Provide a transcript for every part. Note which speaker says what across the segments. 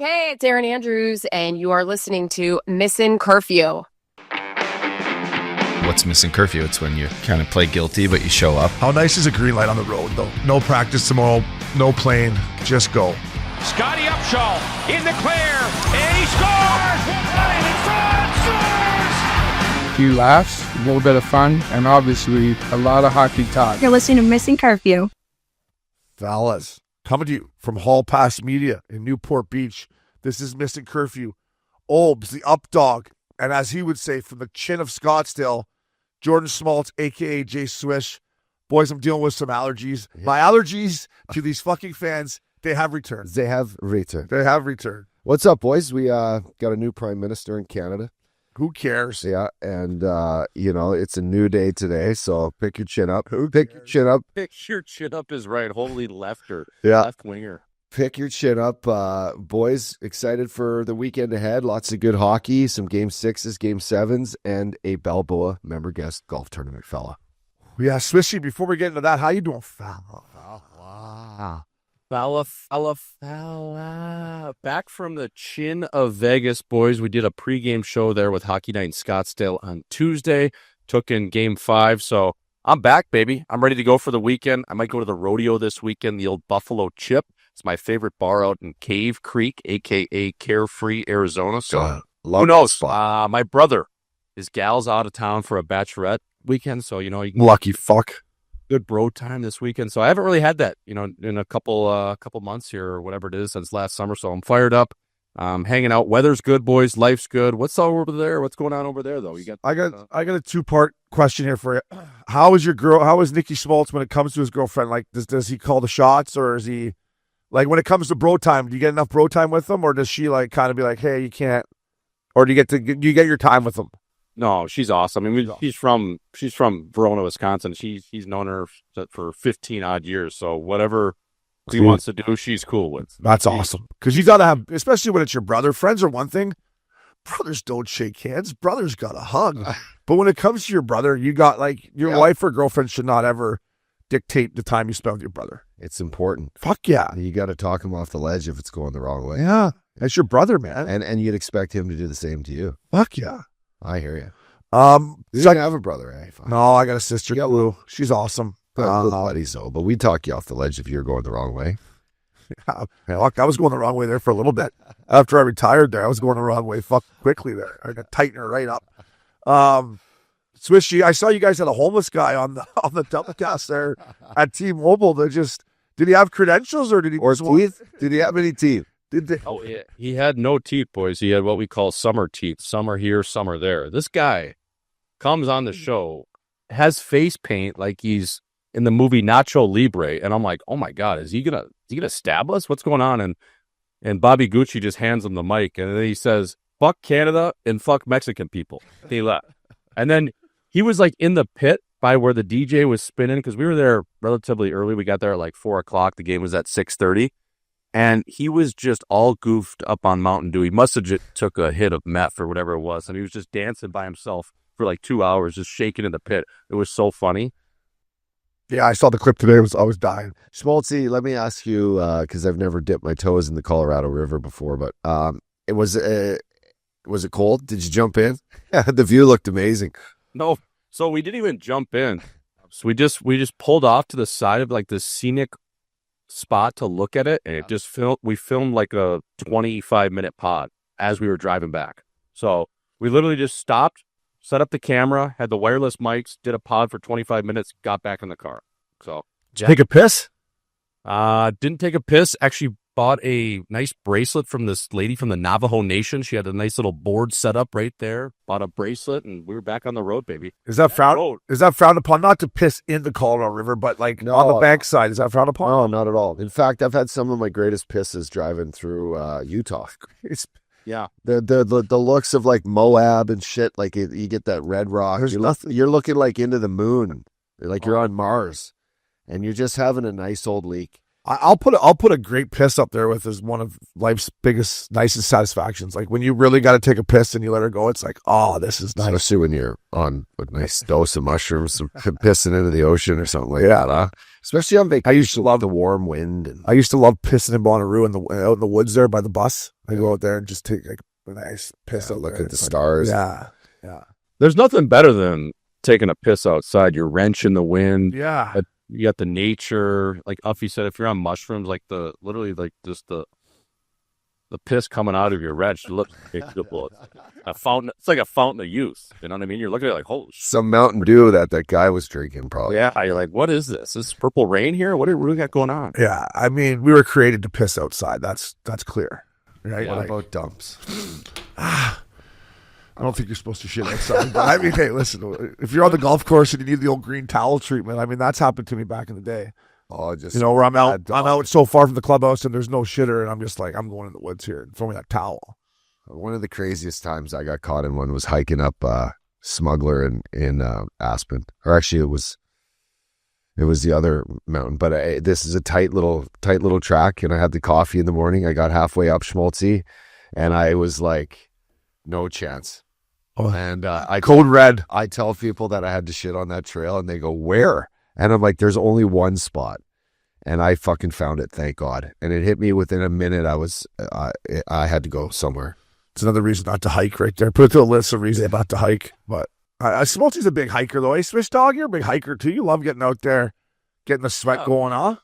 Speaker 1: Hey, it's Erin Andrews, and you are listening to Missin Curfew.
Speaker 2: What's Missin Curfew? It's when you kind of play guilty, but you show up.
Speaker 3: How nice is a green light on the road, though? No practice tomorrow, no plane, just go.
Speaker 4: Scotty Upshaw in the clear, and he scores! One in front, scores!
Speaker 5: A few laughs, a little bit of fun, and obviously a lot of hockey talk.
Speaker 6: You're listening to Missin Curfew.
Speaker 3: Fellas, coming to you from Hall Pass Media in Newport Beach. This is Missin Curfew. Olbs, the up dog, and as he would say, from the chin of Scottsdale, Jordan Schmaltz, a.k.a. Jay Swish. Boys, I'm dealing with some allergies. Yeah. My allergies to these fucking fans, they have returned.
Speaker 7: They have returned.
Speaker 3: They have returned.
Speaker 7: What's up, boys? We got a new prime minister in Canada.
Speaker 3: Who cares?
Speaker 7: Yeah, and, it's a new day today, so pick your chin up. Pick your chin up.
Speaker 8: Pick your chin up is right. Holy lefter.
Speaker 7: Yeah.
Speaker 8: Left winger.
Speaker 7: Pick your chin up. Boys, excited for the weekend ahead. Lots of good hockey, some Game 6s, Game 7s, and a Balboa member guest golf tournament, fella.
Speaker 3: Yeah, Swishy, before we get into that, how you doing, fella?
Speaker 8: Fella. Back from the chin of Vegas, boys. We did a pregame show there with Hockey Night in Scottsdale on Tuesday. Took in Game 5, so I'm back, baby. I'm ready to go for the weekend. I might go to the rodeo this weekend, the old Buffalo Chip. It's my favorite bar out in Cave Creek, a.k.a. Carefree, Arizona. So who knows? My brother, his gal's out of town for a bachelorette weekend, so, you can
Speaker 3: Lucky fuck.
Speaker 8: good bro time this weekend. So I haven't really had that, in a couple months here or whatever it is since last summer. So I'm fired up. Hanging out. Weather's good, boys. Life's good. What's all over there? What's going on over there, though?
Speaker 3: I got a two-part question here for you. How is Nicky Schmaltz when it comes to his girlfriend? Like, does he call the shots, or is he, like, when it comes to bro time, do you get enough bro time with him, or does she, like, kind of be like, hey, you can't, or do you get your time with him?
Speaker 8: No, she's awesome. I mean, she's from Verona, Wisconsin. He's known her for 15 odd years. So whatever he wants to do, she's cool with.
Speaker 3: That's awesome. Because you got to have, especially when it's your brother. Friends are one thing. Brothers don't shake hands. Brothers got to hug. But when it comes to your brother, you got, like, your wife or girlfriend should not ever dictate the time you spend with your brother.
Speaker 7: It's important.
Speaker 3: Fuck yeah.
Speaker 7: You got to talk him off the ledge if it's going the wrong way.
Speaker 3: Yeah. That's your brother, man.
Speaker 7: And you'd expect him to do the same to you.
Speaker 3: Fuck yeah.
Speaker 7: I hear you.
Speaker 3: You
Speaker 7: don't have a brother, eh? Fine.
Speaker 3: No, I got a sister. Yeah, Lou. She's awesome.
Speaker 7: Buddies, though. But we'd talk you off the ledge if you were going the wrong way.
Speaker 3: Yeah, look, I was going the wrong way there for a little bit. After I retired there, I was going the wrong way quickly there. I got tighten her right up. Swishy, I saw you guys had a homeless guy on the Doublecast there at T-Mobile. Did he have credentials or did he
Speaker 7: teeth? Did he have any teeth?
Speaker 8: Oh, yeah. He had no teeth, boys. He had what we call summer teeth. Some are here, some are there. This guy comes on the show, has face paint like he's in the movie Nacho Libre, and I'm like, oh my God, is he gonna stab us? What's going on? And Bobby Gucci just hands him the mic, and then he says, "Fuck Canada and fuck Mexican people." And he left, and then he was like in the pit by where the DJ was spinning because we were there relatively early. We got there at like 4:00. The game was at 6:30. And he was just all goofed up on Mountain Dew. He must have just took a hit of meth or whatever it was. And he was just dancing by himself for like 2 hours, just shaking in the pit. It was so funny.
Speaker 3: Yeah, I saw the clip today. I was dying.
Speaker 7: Schmaltzy, let me ask you, because I've never dipped my toes in the Colorado River before, but was it cold? Did you jump in? The view looked amazing.
Speaker 8: No. So we didn't even jump in. So we just pulled off to the side of like this scenic spot to look at it, and it just we filmed like a 25-minute pod as we were driving back. So we literally just stopped, set up the camera, had the wireless mics, did a pod for 25 minutes, got back in the car. So
Speaker 3: take a piss?
Speaker 8: Didn't take a piss. Actually bought a nice bracelet from this lady from the Navajo Nation. She had a nice little board set up right there. Bought a bracelet, and we were back on the road, baby.
Speaker 3: Is that frowned upon? Not to piss in the Colorado River, but like on the bank side, is that frowned upon?
Speaker 7: No, not at all. In fact, I've had some of my greatest pisses driving through Utah.
Speaker 8: Yeah,
Speaker 7: the looks of like Moab and shit. Like you get that red rock. You're looking like into the moon, like you're on Mars, and you're just having a nice old leak.
Speaker 3: I'll put a great piss up there with as one of life's biggest, nicest satisfactions. Like when you really got to take a piss and you let her go, it's like, oh, this is nice.
Speaker 7: Especially when you're on a nice dose of mushrooms, pissing into the ocean or something like that, huh? Especially on vacation. I used to love the warm wind. And
Speaker 3: I used to love pissing in Bonnaroo out in the woods there by the bus. I go out there and just take like a nice piss out
Speaker 7: look
Speaker 3: there.
Speaker 7: at the stars.
Speaker 3: Yeah.
Speaker 8: There's nothing better than taking a piss outside. You're wrenching the wind.
Speaker 3: Yeah.
Speaker 8: You got the nature, like Uffy said. If you're on mushrooms, like the piss coming out of your wrench looks beautiful. A fountain. It's like a fountain of youth. You know what I mean? You're looking at it like, holy shit.
Speaker 7: Some Mountain Dew that guy was drinking, probably.
Speaker 8: Yeah, you're like, what is this? Is this purple rain here? What do we got going on?
Speaker 3: Yeah. I mean, we were created to piss outside. That's clear. Right?
Speaker 7: What
Speaker 3: Like,
Speaker 7: about dumps?
Speaker 3: I don't think you're supposed to shit outside. But I mean, hey, listen, if you're on the golf course and you need the old green towel treatment, I mean, that's happened to me back in the day.
Speaker 7: Oh, just
Speaker 3: Where I'm out so far from the clubhouse and there's no shitter, and I'm just like, I'm going in the woods here. Throw me that towel.
Speaker 7: One of the craziest times I got caught in one was hiking up Smuggler in Aspen. Or actually, it was the other mountain. But this is a tight little track, and I had the coffee in the morning. I got halfway up Schmaltzy, and I was like, no chance.
Speaker 3: Oh.
Speaker 7: And I
Speaker 3: Code red.
Speaker 7: I tell people that I had to shit on that trail, and they go, where? And I'm like, there's only one spot. And I fucking found it, thank God. And it hit me within a minute. I had to go somewhere.
Speaker 3: It's another reason not to hike right there. Put it to a list of reasons not to hike. But Smolty's a big hiker, though. Hey, Swish Dog, you're a big hiker, too. You love getting out there, getting the sweat going on.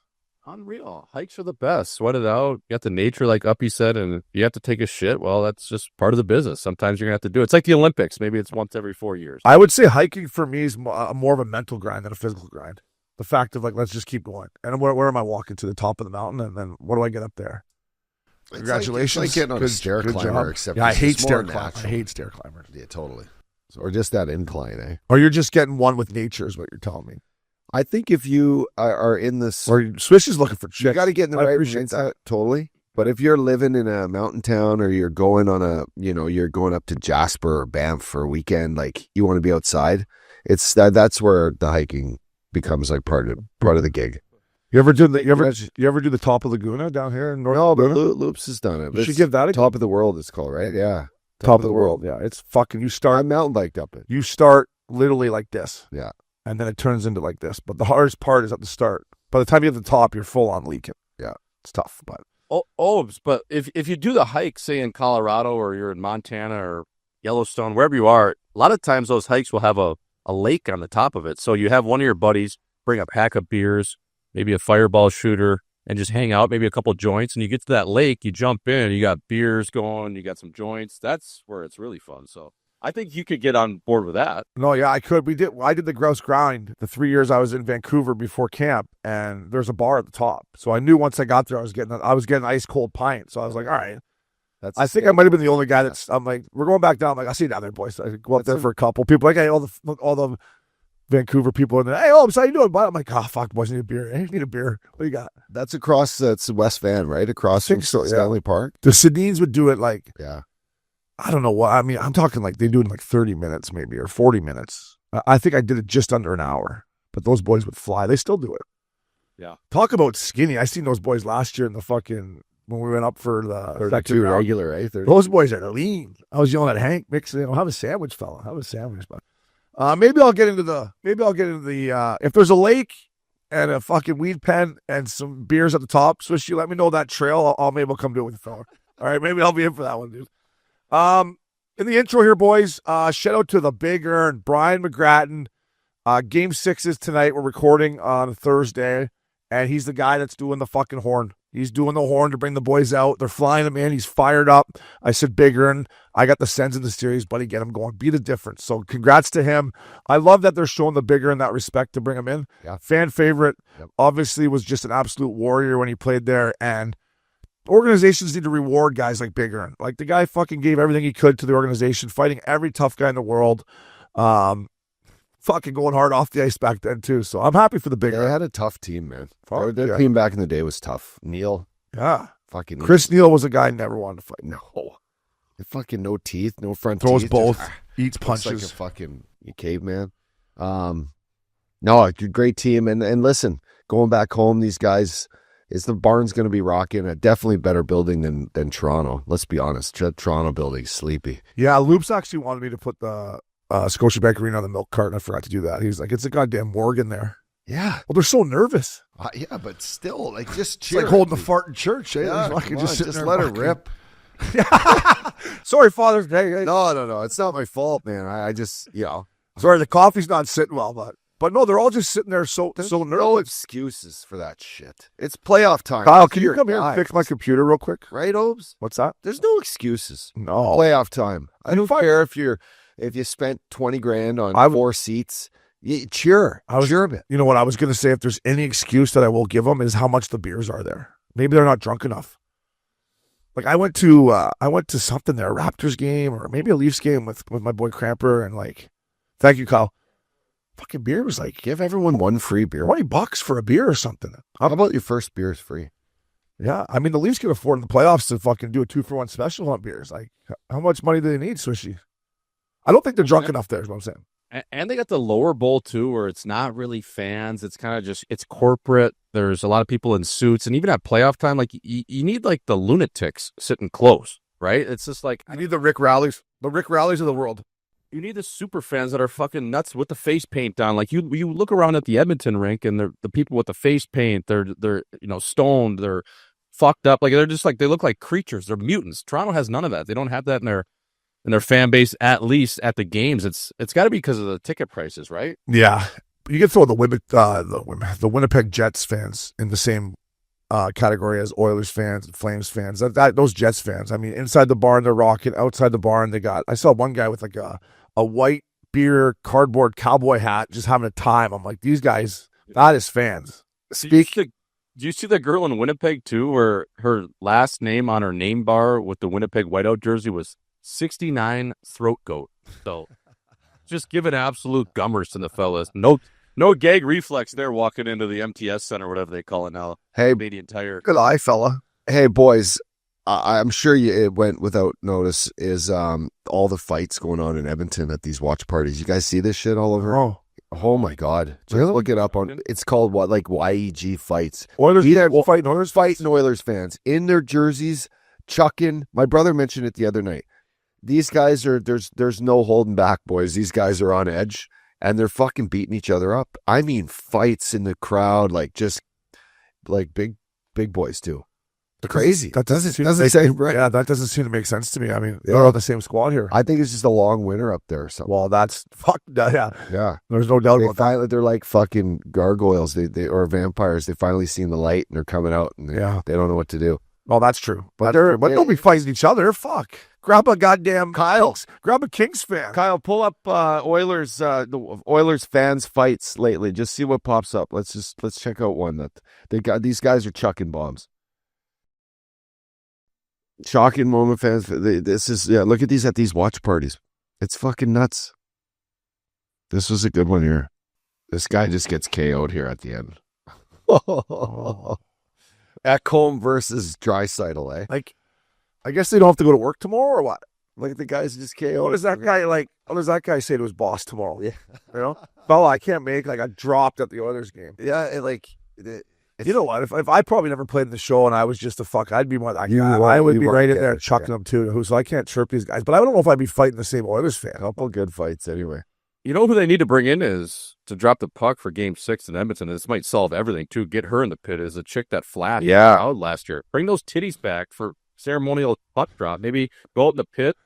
Speaker 8: Unreal. Hikes are the best. Sweat it out. You got the nature, like Uppy said, and if you have to take a shit, well, that's just part of the business. Sometimes you're going to have to do it. It's like the Olympics. Maybe it's once every 4 years.
Speaker 3: I would say hiking for me is more of a mental grind than a physical grind. The fact of, like, let's just keep going. And where am I walking? To the top of the mountain? And then what do I get up there? Congratulations.
Speaker 7: It's like getting on a stair climber, except
Speaker 3: I hate
Speaker 7: it's more
Speaker 3: stair climbers. I
Speaker 7: natural.
Speaker 3: hate stair climbers.
Speaker 7: Yeah, totally. Or just that incline, eh?
Speaker 3: Or you're just getting one with nature is what you're telling me.
Speaker 7: I think if you are in this,
Speaker 3: Or Swish is looking for chicks.
Speaker 7: you got to get in the
Speaker 3: I
Speaker 7: right
Speaker 3: appreciate
Speaker 7: mindset. Totally. But if you're living in a mountain town, or you're going on you're going up to Jasper or Banff for a weekend, like you want to be outside, it's that's where the hiking becomes like part of the gig.
Speaker 3: You ever do the top of Laguna down here in North?
Speaker 7: No, but
Speaker 3: Laguna?
Speaker 7: Loops has done it.
Speaker 3: You should give that a
Speaker 7: Top of the World, it's called, right? Yeah.
Speaker 3: top of the world. Yeah, it's fucking. You
Speaker 7: I
Speaker 3: start
Speaker 7: mountain biked up it.
Speaker 3: you start literally like this.
Speaker 7: Yeah.
Speaker 3: And then it turns into like this. But the hardest part is at the start. By the time you get to the top, you're full on leaking.
Speaker 7: Yeah.
Speaker 3: It's tough, but
Speaker 8: But if you do the hike, say in Colorado or you're in Montana or Yellowstone, wherever you are, a lot of times those hikes will have a lake on the top of it. So you have one of your buddies bring a pack of beers, maybe a fireball shooter, and just hang out, maybe a couple joints. And you get to that lake, you jump in, you got beers going, you got some joints. That's where it's really fun. So I think you could get on board with that.
Speaker 3: no, yeah, I could. I did the grouse grind the 3 years I was in Vancouver before camp, and there's a bar at the top. So I knew once I got there, I was getting ice cold pint. So I was like, all right. I think I might have been the only guy that's. I'm like, we're going back down. I'm like, I see you down there, boys. I go up there for a couple. People like, hey, all the Vancouver people in there. Hey, oh, how you doing? I'm like, oh, fuck, boys, I need a beer. Hey, need a beer. What do you got?
Speaker 7: That's across. That's West Van, right? Across
Speaker 3: I think
Speaker 7: from
Speaker 3: so, yeah.
Speaker 7: Stanley Park.
Speaker 3: The Sedines would do it like,
Speaker 7: Yeah.
Speaker 3: I don't know what. I mean, I'm talking like they do it in like 30 minutes maybe or 40 minutes. I think I did it just under an hour. But those boys would fly. They still do it.
Speaker 8: Yeah.
Speaker 3: Talk about skinny. I seen those boys last year in the fucking when we went up for the
Speaker 7: 32
Speaker 3: round.
Speaker 7: regular, right? 30.
Speaker 3: Those boys are lean. I was yelling at Hank, mixing. Have a sandwich, fella. Have a sandwich, but maybe I'll get into the. If there's a lake and a fucking weed pen and some beers at the top, Swish, you let me know that trail. I'll maybe come do it with the fella. All right, maybe I'll be in for that one, dude. In the intro here, boys, shout out to the Big Earn, Brian McGrattan. Game 6 is tonight. We're recording on Thursday, and he's the guy that's doing the fucking horn. He's doing the horn to bring the boys out. They're flying him in. He's fired up. I said, Big Earn, I got the Sens in the series, buddy. Get him going. Be the difference. So congrats to him. I love that they're showing the Big Earn that respect to bring him in.
Speaker 7: Yeah.
Speaker 3: Fan favorite.
Speaker 7: Yep.
Speaker 3: Obviously was just an absolute warrior when he played there, and organizations need to reward guys like Big Earn. Like the guy fucking gave everything he could to the organization, fighting every tough guy in the world. Fucking going hard off the ice back then too. So I'm happy for the Big
Speaker 7: They
Speaker 3: Earn.
Speaker 7: had a tough team, man.
Speaker 3: Fuck,
Speaker 7: Their
Speaker 3: yeah.
Speaker 7: team back in the day was tough. Neil,
Speaker 3: Yeah.
Speaker 7: fucking
Speaker 3: Chris Neal was a guy I never wanted to fight.
Speaker 7: No, fucking no teeth, no front
Speaker 3: Throws
Speaker 7: teeth.
Speaker 3: both,
Speaker 7: just,
Speaker 3: eats
Speaker 7: looks
Speaker 3: punches.
Speaker 7: like a fucking caveman. No, a great team. And listen, going back home, these guys, Is the barn's going to be rocking? A definitely better building than Toronto. Let's be honest. Toronto building's sleepy.
Speaker 3: Yeah, Loops actually wanted me to put the Scotiabank Arena on the milk cart, and I forgot to do that. He was like, it's a goddamn morgue in there.
Speaker 7: Yeah.
Speaker 3: Well, they're so nervous.
Speaker 7: Yeah, but still, like, just
Speaker 3: It's
Speaker 7: cheer.
Speaker 3: like holding a fart in church. Eh?
Speaker 7: Yeah,
Speaker 3: Fucking
Speaker 7: just
Speaker 3: sitting there
Speaker 7: let her
Speaker 3: fucking-
Speaker 7: rip.
Speaker 3: Sorry, Father. Hey.
Speaker 7: No. It's not my fault, man. I just,
Speaker 3: Sorry, the coffee's not sitting well, but no, they're all just sitting there so
Speaker 7: no
Speaker 3: nervous.
Speaker 7: excuses for that shit. It's playoff time.
Speaker 3: Kyle, can you
Speaker 7: You're
Speaker 3: come here and
Speaker 7: guys.
Speaker 3: fix my computer real quick?
Speaker 7: Right, Obes?
Speaker 3: What's that?
Speaker 7: There's no excuses.
Speaker 3: No.
Speaker 7: Playoff time. I don't care if you spent 20 grand on 4 seats. Cheer a bit.
Speaker 3: You know what I was going to say? If there's any excuse that I will give them is how much the beers are there. Maybe they're not drunk enough. Like I went to something there, a Raptors game or maybe a Leafs game with my boy Cramper, and like, thank you, Kyle. Fucking beer was like,
Speaker 7: Give everyone one free beer.
Speaker 3: $20 for a beer or something.
Speaker 7: How about your first beer is free?
Speaker 3: Yeah, I mean the Leafs can afford in the playoffs to fucking do a 2-for-1 special on beers. Like, how much money do they need, Swishy? I don't think they're drunk enough. There is what I'm saying.
Speaker 8: And they got the lower bowl too, where it's not really fans. It's kind of just, it's corporate. There's a lot of people in suits. And even at playoff time, like you need like the lunatics sitting close, right? It's just like,
Speaker 3: You need the Rick Rallies of the world.
Speaker 8: you need the super fans that are fucking nuts with the face paint on. Like you look around at the Edmonton rink and the people with the face paint, they're stoned, they're fucked up. Like they're just like, they look like creatures. They're mutants. Toronto has none of that. They don't have that in their fan base, at least at the games. It's got to be because of the ticket prices, right?
Speaker 3: Yeah, you can throw the Winnipeg Jets fans in the same category as Oilers fans and Flames fans. Those Jets fans. I mean, inside the barn they're rocking. Outside the barn they got. I saw one guy with like a white beer cardboard cowboy hat, just having a time. I'm like, these guys, that is fans.
Speaker 8: Do you see the girl in Winnipeg too, where her last name on her name bar with the Winnipeg Whiteout jersey was 69 Throat Goat? So just give it absolute gummers to the fellas. No gag reflex there walking into the MTS Center, whatever they call it now.
Speaker 7: Hey,
Speaker 8: Canadian Tire.
Speaker 3: Good eye, fella.
Speaker 7: Hey, boys. I'm sure it went without notice is all the fights going on in Edmonton at these watch parties. You guys see this shit all over? Oh my God. Just
Speaker 3: Really?
Speaker 7: look it up on, it's called what, like YEG fights.
Speaker 3: Oilers
Speaker 7: Fighting Oilers fans in their jerseys, chucking. My brother mentioned it the other night. These guys there's no holding back, boys. These guys are on edge and they're fucking beating each other up. I mean, fights in the crowd, like just like big boys too. Crazy.
Speaker 3: That doesn't seem
Speaker 7: right.
Speaker 3: Yeah, that doesn't seem to make sense to me. I mean, they're on the same squad here.
Speaker 7: I think it's just a long winter up there or something.
Speaker 3: Well, that's yeah.
Speaker 7: Yeah.
Speaker 3: There's no doubt about that.
Speaker 7: They're like fucking gargoyles, they or vampires. They finally seen the light and they're coming out and they don't know what to do.
Speaker 3: Well, that's true. But don't be fighting each other. Fuck. Grab a goddamn grab a Kings fan.
Speaker 7: Kyle, pull up Oilers the Oilers fans fights lately. Just see what pops up. Let's check out one that they got. These guys are chucking bombs. Shocking moment, fans. Look at these at these watch parties. It's fucking nuts. This was a good one here. This guy just gets KO'd here at the end. Ekholm versus Draisaitl, eh?
Speaker 3: Like, I guess they don't have to go to work tomorrow or what?
Speaker 7: Like the guys just KO'd.
Speaker 3: What does that guy say to his boss tomorrow? Yeah. You know? Fella, I can't make, like, I dropped at the Oilers game.
Speaker 7: Yeah,
Speaker 3: You know what? If I probably never played in the show and I was just a fuck, I'd be more like, I would be right in there chucking them too. So I can't chirp these guys. But I don't know if I'd be fighting the same Oilers fan.
Speaker 7: A couple good fights anyway.
Speaker 8: You know who they need to bring in is to drop the puck for Game 6 in Edmonton. This might solve everything too. Get her in the pit as a chick that flashed out last year. Bring those titties back for ceremonial puck drop. Maybe go out in the pit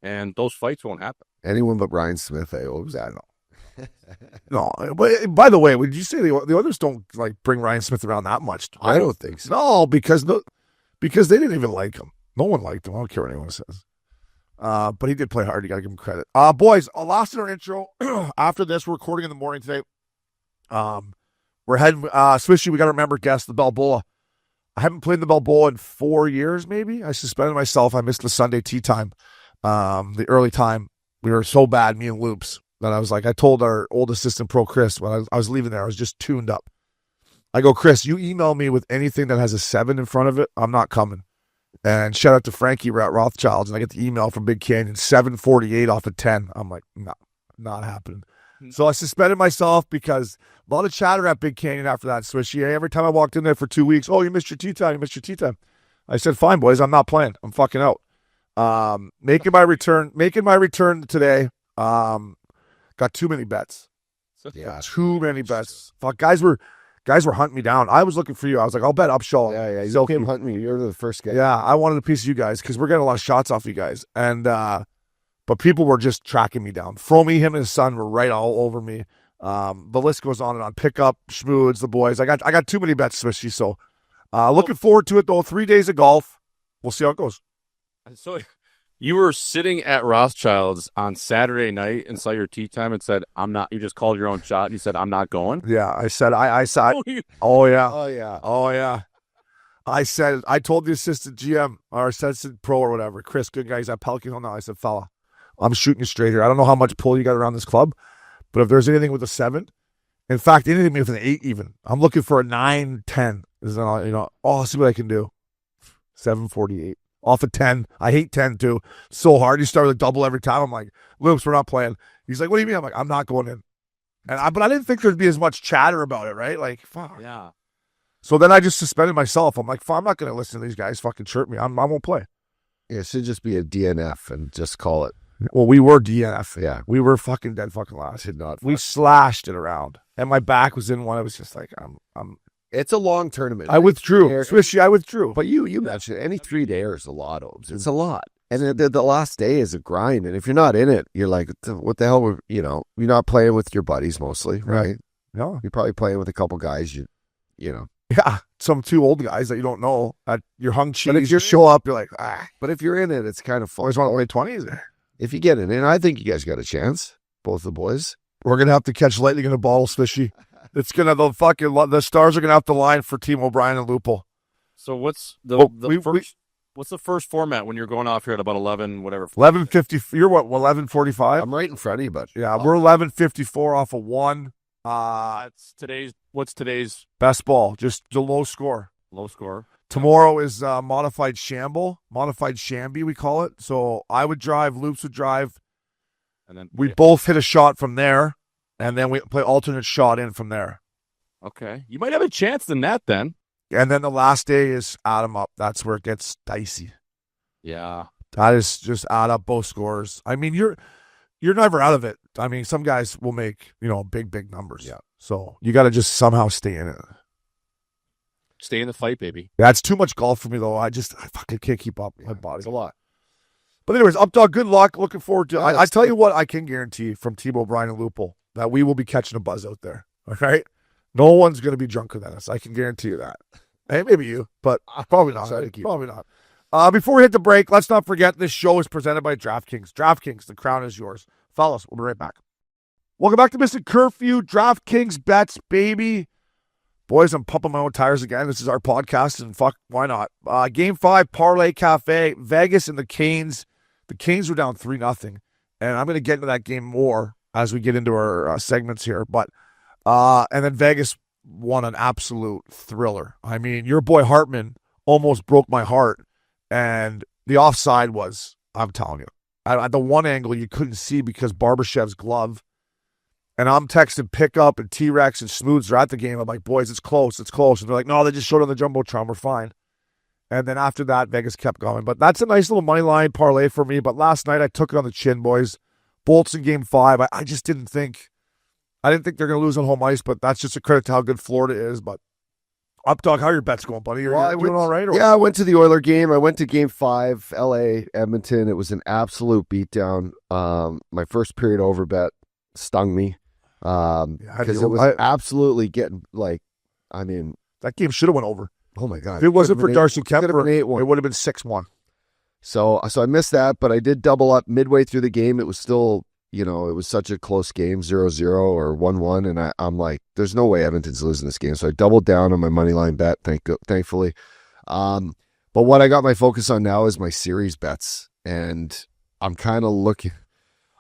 Speaker 8: and those fights won't happen.
Speaker 7: Anyone but Ryan Smith, eh? What was that?
Speaker 3: No, but by the way, would you say the Oilers don't like bring Ryan Smith around that much?
Speaker 7: I don't think so.
Speaker 3: No, because they didn't even like him. No one liked him. I don't care what anyone says. But he did play hard. You got to give him credit. Boys, last in our intro. After this, we're recording in the morning today. We're heading, Swishy, we got to remember, guest, the Balboa. I haven't played the Balboa in 4 years, maybe. I suspended myself. I missed the Sunday tea time, the early time. We were so bad, me and Loops, that I was like, I told our old assistant pro, Chris, when I was leaving there, I was just tuned up. I go, Chris, you email me with anything that has a 7 in front of it, I'm not coming. And shout out to Frankie, we're at Rothschild's, and I get the email from Big Canyon, 748 off of 10. I'm like, no, not happening. So I suspended myself because a lot of chatter at Big Canyon after that, Swishy. Every time I walked in there for 2 weeks, oh, you missed your tea time. I said, fine, boys, I'm not playing. I'm fucking out. Making my return today. Got too many bets.
Speaker 7: Yeah.
Speaker 3: Too many bets. Fuck, guys were hunting me down. I was looking for you. I was like, I'll bet Upshaw.
Speaker 7: Yeah. You came hunting me. You're the first guy.
Speaker 3: Yeah, I wanted a piece of you guys because we're getting a lot of shots off you guys. And but people were just tracking me down. Fromy, him and his son were right all over me. The list goes on and on. Pickup, Schmoods, the boys. I got too many bets, Swishy. So looking forward to it though. 3 days of golf. We'll see how it goes.
Speaker 8: So you were sitting at Rothschild's on Saturday night and saw your tea time and said, I'm not, you just called your own shot and you said, I'm not going?
Speaker 3: Yeah, I said, I said, oh yeah. I told the assistant GM or assistant pro or whatever, Chris, good guy, he's at Pelican Hill now. I said, fella, I'm shooting you straight here. I don't know how much pull you got around this club, but if there's anything with a 7, in fact, anything with an 8 even, I'm looking for a 9, 10. I'll see what I can do. 748. Off of 10. I hate 10 too. So hard. You start with a double every time. I'm like, Loops, we're not playing. He's like, what do you mean? I'm like, I'm not going in. But I didn't think there'd be as much chatter about it, right? Like, fuck.
Speaker 8: Yeah.
Speaker 3: So then I just suspended myself. I'm like, fuck, I'm not going to listen to these guys fucking chirp me. I won't play.
Speaker 7: Yeah, it should just be a DNF and just call it.
Speaker 3: Well, we were DNF.
Speaker 7: Yeah.
Speaker 3: We were fucking dead fucking last.
Speaker 7: Should not.
Speaker 3: We slashed it around. And my back was in one. I was just like,
Speaker 7: It's a long tournament.
Speaker 3: I withdrew. Swishy, I withdrew.
Speaker 7: But you mentioned any 3 dayer is a lot, Obes. It's a lot. And the last day is a grind. And if you're not in it, you're like, what the hell? You're not playing with your buddies mostly, right?
Speaker 3: No.
Speaker 7: You're probably playing with a couple guys, you know.
Speaker 3: Yeah, some 2 old guys that you don't know. You're hung cheese.
Speaker 7: But if you
Speaker 3: show up, you're like, ah.
Speaker 7: But if you're in it, it's kind of fun.
Speaker 3: Always want to play 20s there.
Speaker 7: If you get it in, I think you guys got a chance, both the boys.
Speaker 3: We're going to have to catch lightning in a bottle, Swishy. It's gonna the stars are gonna have to line for Team O'Brien and Lupul.
Speaker 8: So what's what's the first format when you're going off here at about 11, whatever?
Speaker 3: 11:50. You're what? 11:45.
Speaker 7: I'm right in front of you, but
Speaker 3: yeah, we're 11:54 off of 1.
Speaker 8: What's today's
Speaker 3: best ball? Just the low score.
Speaker 8: Low score.
Speaker 3: Tomorrow is modified shamble, modified shamby we call it. So I would drive, Loops would drive,
Speaker 8: and then
Speaker 3: we both hit a shot from there. And then we play alternate shot in from there.
Speaker 8: Okay. You might have a chance in that then.
Speaker 3: And then the last day is add them up. That's where it gets dicey.
Speaker 8: Yeah.
Speaker 3: That is just add up both scores. I mean, you're never out of it. I mean, some guys will make, big numbers.
Speaker 7: Yeah.
Speaker 3: So you got to just somehow stay in it.
Speaker 8: Stay in the fight, baby.
Speaker 3: That's too much golf for me, though. I fucking can't keep up. My body.
Speaker 7: It's a lot.
Speaker 3: But anyways, Updog, good luck. Looking forward to it. I tell you what, I can guarantee from Team O'Brien and Lupul that we will be catching a buzz out there. All right? No one's going to be drunker than us. I can guarantee you that. Hey, maybe you, but probably not. Probably not. Before we hit the break, let's not forget this show is presented by DraftKings. DraftKings, the crown is yours. Fellas, we'll be right back. Welcome back to Missin Curfew. DraftKings bets, baby. Boys, I'm pumping my own tires again. This is our podcast, and fuck, why not? Game 5, Parlay Cafe, Vegas and the Canes. The Canes were down 3-0, and I'm going to get into that game more as we get into our segments here. But and then Vegas won an absolute thriller. I mean, your boy Hartman almost broke my heart, and the offside was, I'm telling you, at the one angle you couldn't see because Barbashev's glove. And I'm texting Pickup and T-Rex and Smooths are at the game. I'm like, boys, it's close. And they're like, no, they just showed on the Jumbotron. We're fine. And then after that, Vegas kept going. But that's a nice little money line parlay for me. But last night I took it on the chin, boys. Bolts in game 5. I just didn't think they're going to lose on home ice, but that's just a credit to how good Florida is. But Updog, how are your bets going, buddy? You're doing all right? Or?
Speaker 7: Yeah, I went to the Oiler game. I went to game 5, LA, Edmonton. It was an absolute beatdown. My first period over bet stung me because it was absolutely getting
Speaker 3: that game should have went over.
Speaker 7: Oh my God.
Speaker 3: If it wasn't for Darcy Kemper, it
Speaker 7: 8-1.
Speaker 3: would have been 6-1.
Speaker 7: So I missed that, but I did double up midway through the game. It was still, it was such a close game, 0-0 or 1-1. And I'm like, there's no way Edmonton's losing this game. So I doubled down on my money line bet, thankfully. But what I got my focus on now is my series bets. And I'm kind of looking.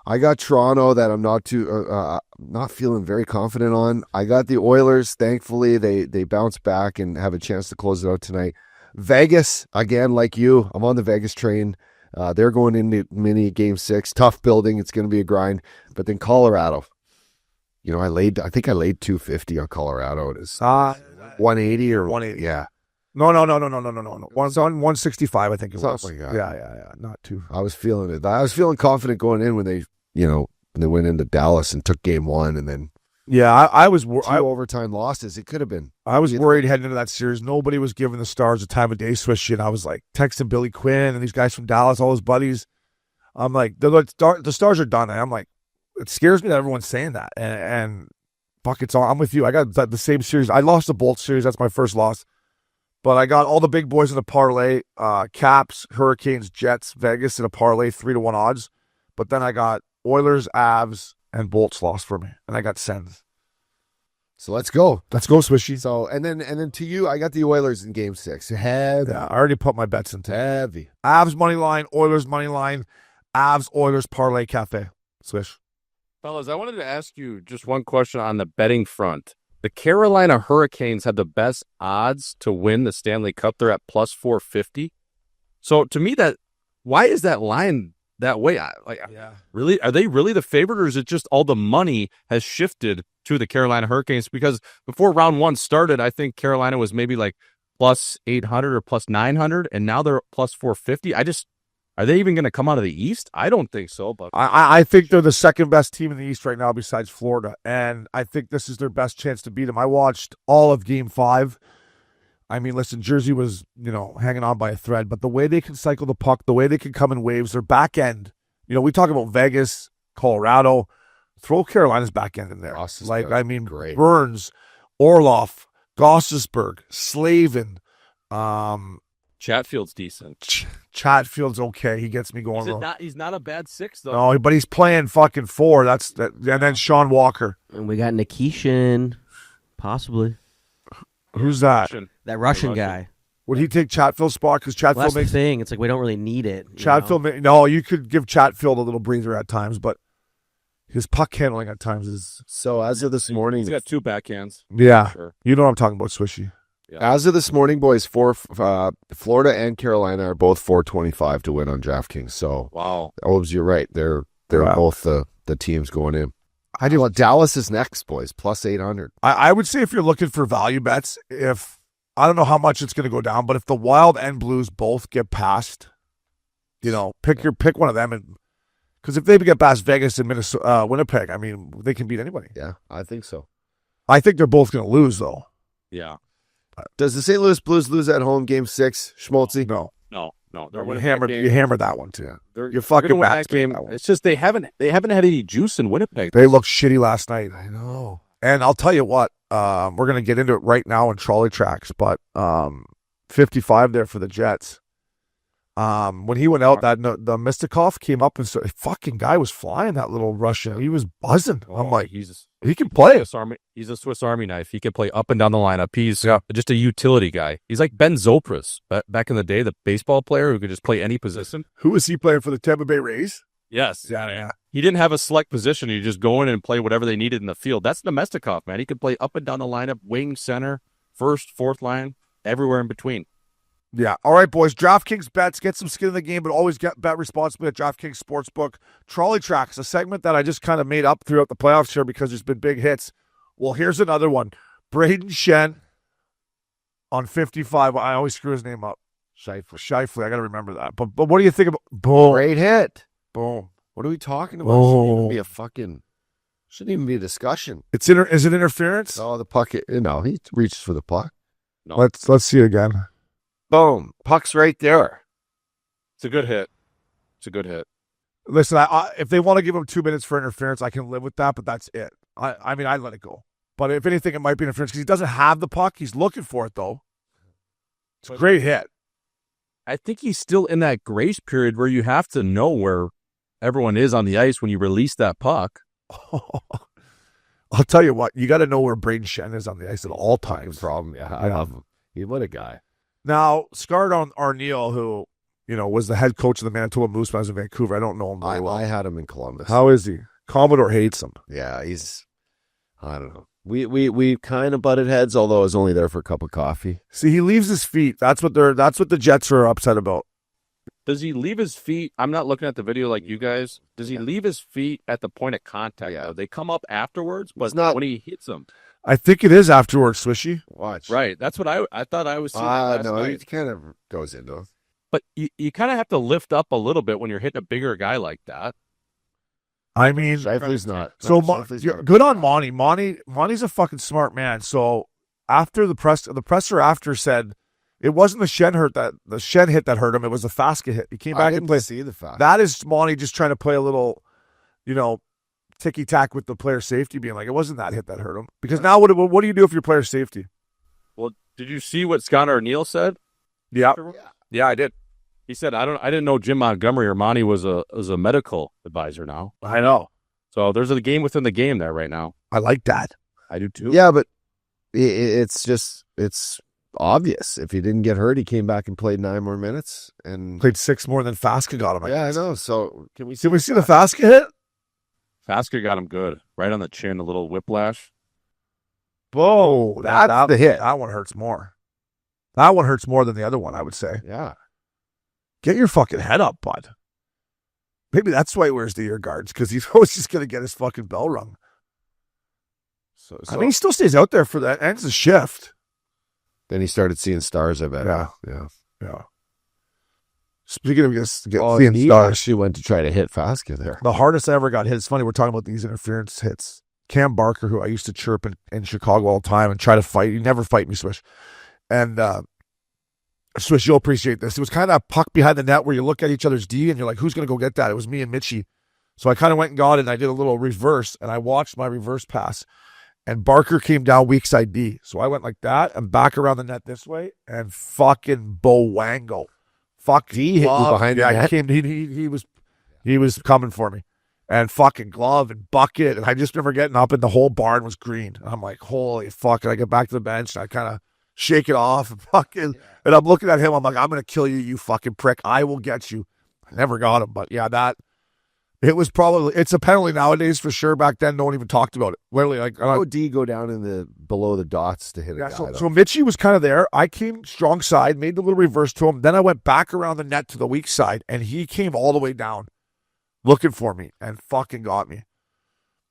Speaker 7: I got Toronto that I'm not feeling very confident on. I got the Oilers. Thankfully, they bounce back and have a chance to close it out tonight. Vegas, again, like you, I'm on the Vegas train. They're going into mini game 6. Tough building. It's going to be a grind. But then Colorado. I think I laid 250 on Colorado. It is 180 or
Speaker 3: 180.
Speaker 7: Yeah.
Speaker 3: No. One's on 165, I think it was.
Speaker 7: Something like that.
Speaker 3: Yeah. Not too.
Speaker 7: I was feeling it. I was feeling confident going in when they went into Dallas and took game one, and then
Speaker 3: Yeah, I was
Speaker 7: two overtime losses. It could have been.
Speaker 3: I was worried heading into that series. Nobody was giving the Stars the time of day, Swishy, and I was like texting Billy Quinn and these guys from Dallas, all his buddies. I'm like, the Stars are done. And I'm like, it scares me that everyone's saying that. And fuck, it's all. I'm with you. I got the same series. I lost the Bolts series. That's my first loss. But I got all the big boys in a parlay, Caps, Hurricanes, Jets, Vegas in a parlay, 3-1 odds. But then I got Oilers, Avs, and Bolts lost for me. And I got Sens.
Speaker 7: So let's go.
Speaker 3: Let's go, Swishy.
Speaker 7: So and then to you, I got the Oilers in game 6. Heavy.
Speaker 3: Yeah, I already put my bets into
Speaker 7: Heavy.
Speaker 3: Avs money line, Oilers money line, Avs, Oilers, parlay, cafe. Swish.
Speaker 8: Fellas, I wanted to ask you just one question on the betting front. The Carolina Hurricanes have the best odds to win the Stanley Cup. They're at plus 450. So to me, why is that line that way? Really, are they really the favorite, or is it just all the money has shifted to the Carolina Hurricanes? Because before round one started, I think Carolina was maybe like plus 800 or plus 900, and now they're plus 450. Are they even going to come out of the East? I don't think so. But
Speaker 3: I think they're the second best team in the East right now besides Florida, and I think this is their best chance to beat them. I watched all of Game 5. I mean, listen, Jersey was, hanging on by a thread, but the way they can cycle the puck, the way they can come in waves, their back end, we talk about Vegas, Colorado, throw Carolina's back end in there.
Speaker 7: Great.
Speaker 3: Burns, Orloff, Gostisberg, Slavin,
Speaker 8: Chatfield's decent.
Speaker 3: Chatfield's okay. He gets me going.
Speaker 8: He's not a bad 6, though.
Speaker 3: No, but he's playing fucking 4. And then Sean Walker.
Speaker 6: And we got Nikishin, possibly.
Speaker 3: Who's that?
Speaker 6: That Russian guy.
Speaker 3: Would he take Chatfield's spot? Because Chatfield
Speaker 6: That's
Speaker 3: makes
Speaker 6: the thing. It's like we don't really need it.
Speaker 3: No, you could give Chatfield a little breather at times, but his puck handling at times is.
Speaker 7: So as of this morning,
Speaker 8: he's got 2 backhands.
Speaker 3: Yeah,
Speaker 8: sure.
Speaker 3: You know what I'm talking about, Swishy.
Speaker 8: Yeah.
Speaker 7: As of this morning, boys, Florida and Carolina are both 425 to win on DraftKings. So
Speaker 8: wow,
Speaker 7: Obes, you're right. They're both the teams going in. I do. Dallas is next, boys, plus 800.
Speaker 3: I would say if you're looking for value bets, I don't know how much it's going to go down, but if the Wild and Blues both get past, pick one of them, and because if they get past Vegas and Minnesota, Winnipeg, I mean, they can beat anybody.
Speaker 7: Yeah, I think so.
Speaker 3: I think they're both going to lose though.
Speaker 8: Yeah.
Speaker 7: Does the St. Louis Blues lose at home game 6, Schmaltzy?
Speaker 3: No.
Speaker 8: You
Speaker 3: hammered that one too.
Speaker 8: Yeah.
Speaker 3: You're fucking back
Speaker 8: game. It's just they haven't had any juice in Winnipeg.
Speaker 3: They looked shitty last night.
Speaker 7: I know.
Speaker 3: And I'll tell you what, we're going to get into it right now in trolley tracks, but 55 there for the Jets. When he went out, the Mistikov came up and fucking guy was flying, that little Russian. He was buzzing. I'm like, he can play.
Speaker 8: He's a Swiss Army knife. He can play up and down the lineup. He's just a utility guy. He's like Ben Zopris back in the day, the baseball player who could just play any position.
Speaker 3: Who was he playing for, the Tampa Bay Rays?
Speaker 8: Yes.
Speaker 3: Yeah.
Speaker 8: He didn't have a select position. You just go in and play whatever they needed in the field. That's Nemestikov, man. He could play up and down the lineup, wing, center, first, fourth line, everywhere in between.
Speaker 3: Yeah. All right, boys. DraftKings bets. Get some skin in the game, but always bet responsibly at DraftKings Sportsbook. Trolley Tracks, a segment that I just kind of made up throughout the playoffs here because there's been big hits. Well, here's another one. Braden Shen on 55. I always screw his name up. Shifley. I got to remember that. But what do you think about? Boom.
Speaker 7: Great hit.
Speaker 3: Boom.
Speaker 7: What are we talking about? Shouldn't even be a discussion.
Speaker 3: Is it interference?
Speaker 7: Oh, the puck. He reaches for the puck.
Speaker 8: No.
Speaker 3: Let's see it again.
Speaker 7: Boom. Puck's right there.
Speaker 8: It's a good hit.
Speaker 3: Listen, if they want to give him 2 minutes for interference, I can live with that, but that's it. I mean, I let it go. But if anything, it might be interference because he doesn't have the puck. He's looking for it, though. It's a great hit.
Speaker 8: I think he's still in that grace period where you have to know where everyone is on the ice when you release that puck.
Speaker 3: I'll tell you what, you got to know where Braden Shen is on the ice at all times.
Speaker 7: Problem. Yeah, I love him. What a guy.
Speaker 3: Now, Scardon Arniel, who was the head coach of the Manitoba Moose when I was in Vancouver. I don't know him very well.
Speaker 7: I had him in Columbus.
Speaker 3: How is he? Commodore hates him.
Speaker 7: Yeah, I don't know. We kind of butted heads, although I was only there for a cup of coffee.
Speaker 3: See, he leaves his feet. That's what the Jets are upset about.
Speaker 8: Does he leave his feet? I'm not looking at the video like you guys. Does he leave his feet at the point of contact?
Speaker 7: Yeah.
Speaker 8: Though? They come up afterwards, but
Speaker 7: It's not-
Speaker 8: when he hits them.
Speaker 3: I think it is afterwards, Swishy.
Speaker 7: Watch.
Speaker 8: Right. That's what I thought I was seeing last
Speaker 7: No,
Speaker 8: night.
Speaker 7: he kind of goes into it.
Speaker 8: But you kind of have to lift up a little bit when you're hitting a bigger guy like that.
Speaker 3: I mean,
Speaker 7: Shifley's not.
Speaker 3: so
Speaker 7: Shifley's
Speaker 3: you're
Speaker 7: not.
Speaker 3: good on Monty. Monty's a fucking smart man. So after the presser after said it wasn't the Shen hit that hurt him. It was the Fasca hit. He came back
Speaker 7: I
Speaker 3: and played.
Speaker 7: didn't see the fact.
Speaker 3: That is Monty just trying to play a little, ticky tack with the player safety, being like, it wasn't that hit that hurt him. Because now what do you do if your player safety?
Speaker 8: Well, did you see what Scott O'Neill said?
Speaker 3: Yeah.
Speaker 8: Yeah, I did. He said, I didn't know Jim Montgomery or Monty was a medical advisor now.
Speaker 3: I know.
Speaker 8: So there's a game within the game there right now.
Speaker 3: I like that.
Speaker 8: I do too.
Speaker 7: Yeah, but it's obvious. If he didn't get hurt, he came back and played 9 more minutes and
Speaker 3: Played 6 more than Fasca got him.
Speaker 7: yeah, I know. So can we
Speaker 3: Did we see the Fasca hit?
Speaker 8: Fasker got him good. Right on the chin, a little whiplash.
Speaker 3: Whoa,
Speaker 7: That's the hit.
Speaker 3: That one hurts more. That one hurts more than the other one, I would say.
Speaker 7: Yeah.
Speaker 3: Get your fucking head up, bud. Maybe that's why he wears the ear guards, because he's always just going to get his fucking bell rung.
Speaker 7: So
Speaker 3: I mean, he still stays out there for that. Ends the shift.
Speaker 7: then he started seeing stars. I bet.
Speaker 3: Yeah.
Speaker 7: Yeah.
Speaker 3: Yeah. Speaking of
Speaker 7: Oh,
Speaker 3: seeing
Speaker 7: he
Speaker 3: stars,
Speaker 7: actually went to try to hit Fasca there.
Speaker 3: the hardest I ever got hit. It's funny, we're talking about these interference hits. Cam Barker, who I used to chirp in Chicago all the time and try to fight. You never fight me, Swish. And Swish, you'll appreciate this. It was kind of a puck behind the net where you look at each other's D and you're like, who's going to go get that? It was me and Mitchie. So I kind of went and got it and I did a little reverse and I watched my reverse pass. And Barker came down weak side D. So I went like that and back around the net this way and fucking Bowango. Fuck
Speaker 7: D hit you behind the net?
Speaker 3: He was coming for me. And fucking glove and bucket. And I just remember getting up and the whole barn was green. And I'm like, holy fuck. And I get back to the bench and I kind of shake it off and fucking, and I'm looking at him. I'm like, I'm going to kill you, you fucking prick. I will get you. I never got him. But yeah, it's a penalty nowadays for sure. Back then, no one even talked about it. Literally, like,
Speaker 7: D go down in the below the dots to hit a guy.
Speaker 3: so Mitchie was kind of there. I came strong side, made the little reverse to him. Then I went back around the net to the weak side, and he came all the way down looking for me and fucking got me.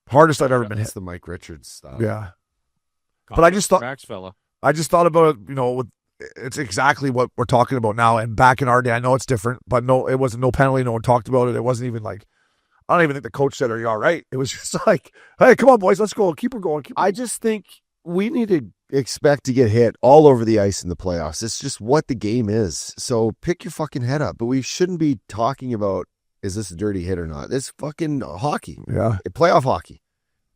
Speaker 3: Hardest I've ever been hit.
Speaker 7: It's the Mike Richards stuff.
Speaker 3: Yeah. But I just thought,
Speaker 8: Max fella.
Speaker 3: about it, it's exactly what we're talking about now. And back in our day, I know it's different, but no, it wasn't no penalty. No one talked about it. It wasn't even like, I don't even think the coach said, are you all right? It was just like, hey, come on, boys, let's go. Keep her going.
Speaker 7: I just think we need to expect to get hit all over the ice in the playoffs. It's just what the game is. So pick your fucking head up. But we shouldn't be talking about, is this a dirty hit or not? It's fucking hockey.
Speaker 3: Yeah.
Speaker 7: Playoff hockey.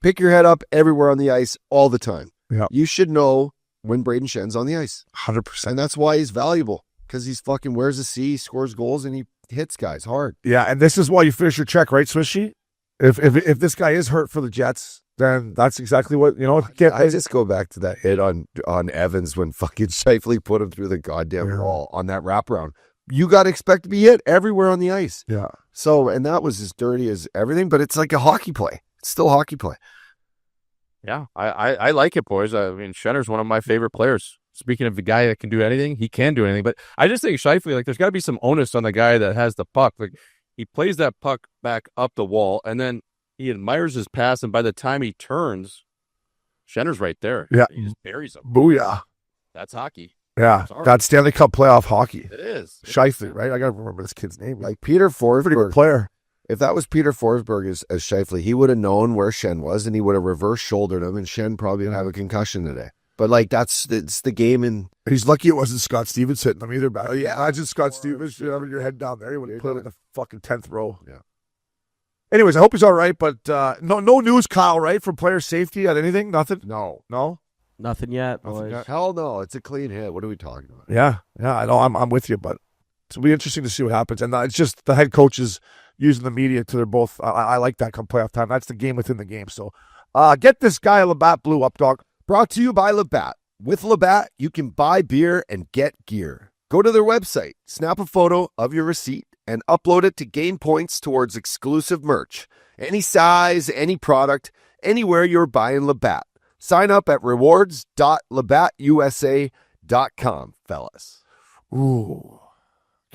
Speaker 7: Pick your head up everywhere on the ice all the time.
Speaker 3: Yeah.
Speaker 7: You should know when Braden Shen's on the ice.
Speaker 3: 100%.
Speaker 7: And that's why he's valuable. Because he's fucking wears a C, scores goals, and he hits guys hard.
Speaker 3: Yeah, and this is why you finish your check, right, Swishy? If this guy is hurt for the Jets, then that's exactly what,
Speaker 7: I just go back to that hit on Evans when fucking Shifley put him through the goddamn wall on that wraparound. You got to expect to be hit everywhere on the ice.
Speaker 3: Yeah.
Speaker 7: So, and that was as dirty as everything, but it's like a hockey play. It's still hockey play.
Speaker 8: Yeah, I like it, boys. I mean, Schenner's one of my favorite players. Speaking of the guy that can do anything, he can do anything. But I just think Shifley, there's got to be some onus on the guy that has the puck. Like, he plays that puck back up the wall, and then he admires his pass, and by the time he turns, Schenner's right there.
Speaker 3: Yeah.
Speaker 8: He just buries him.
Speaker 3: Booyah.
Speaker 8: That's hockey.
Speaker 3: Yeah.
Speaker 8: Sorry.
Speaker 3: That's Stanley Cup playoff hockey.
Speaker 8: It is.
Speaker 3: Shifley, right? I got to remember this kid's name.
Speaker 7: Like Peter
Speaker 3: Pretty good
Speaker 7: Forsberg.
Speaker 3: player.
Speaker 7: If that was Peter Forsberg as Shifley, he would have known where Shen was, and he would have reverse shouldered him, and Shen probably didn't have a concussion today. But it's the game, and
Speaker 3: He's lucky it wasn't Scott Stevens hitting him either. But yeah, imagine Scott Stevens having your head down there. He would have put him in the fucking 10th row.
Speaker 7: Yeah.
Speaker 3: Anyways, I hope he's all right. But no news, Kyle, right? From player safety at anything? Nothing?
Speaker 7: no.
Speaker 6: Nothing yet, boys.
Speaker 7: Hell no. It's a clean hit. What are we talking about?
Speaker 3: Yeah. I know. I'm with you, but it'll be interesting to see what happens. And it's just the head coaches using the media to their both. I like that come playoff time. That's the game within the game. So get this guy a Labatt Blue up, dog.
Speaker 7: Brought to you by Labatt. With Labatt, you can buy beer and get gear. Go to their website, snap a photo of your receipt, and upload it to gain points towards exclusive merch. Any size, any product, anywhere you're buying Labatt. Sign up at rewards.labattusa.com, fellas.
Speaker 3: Ooh.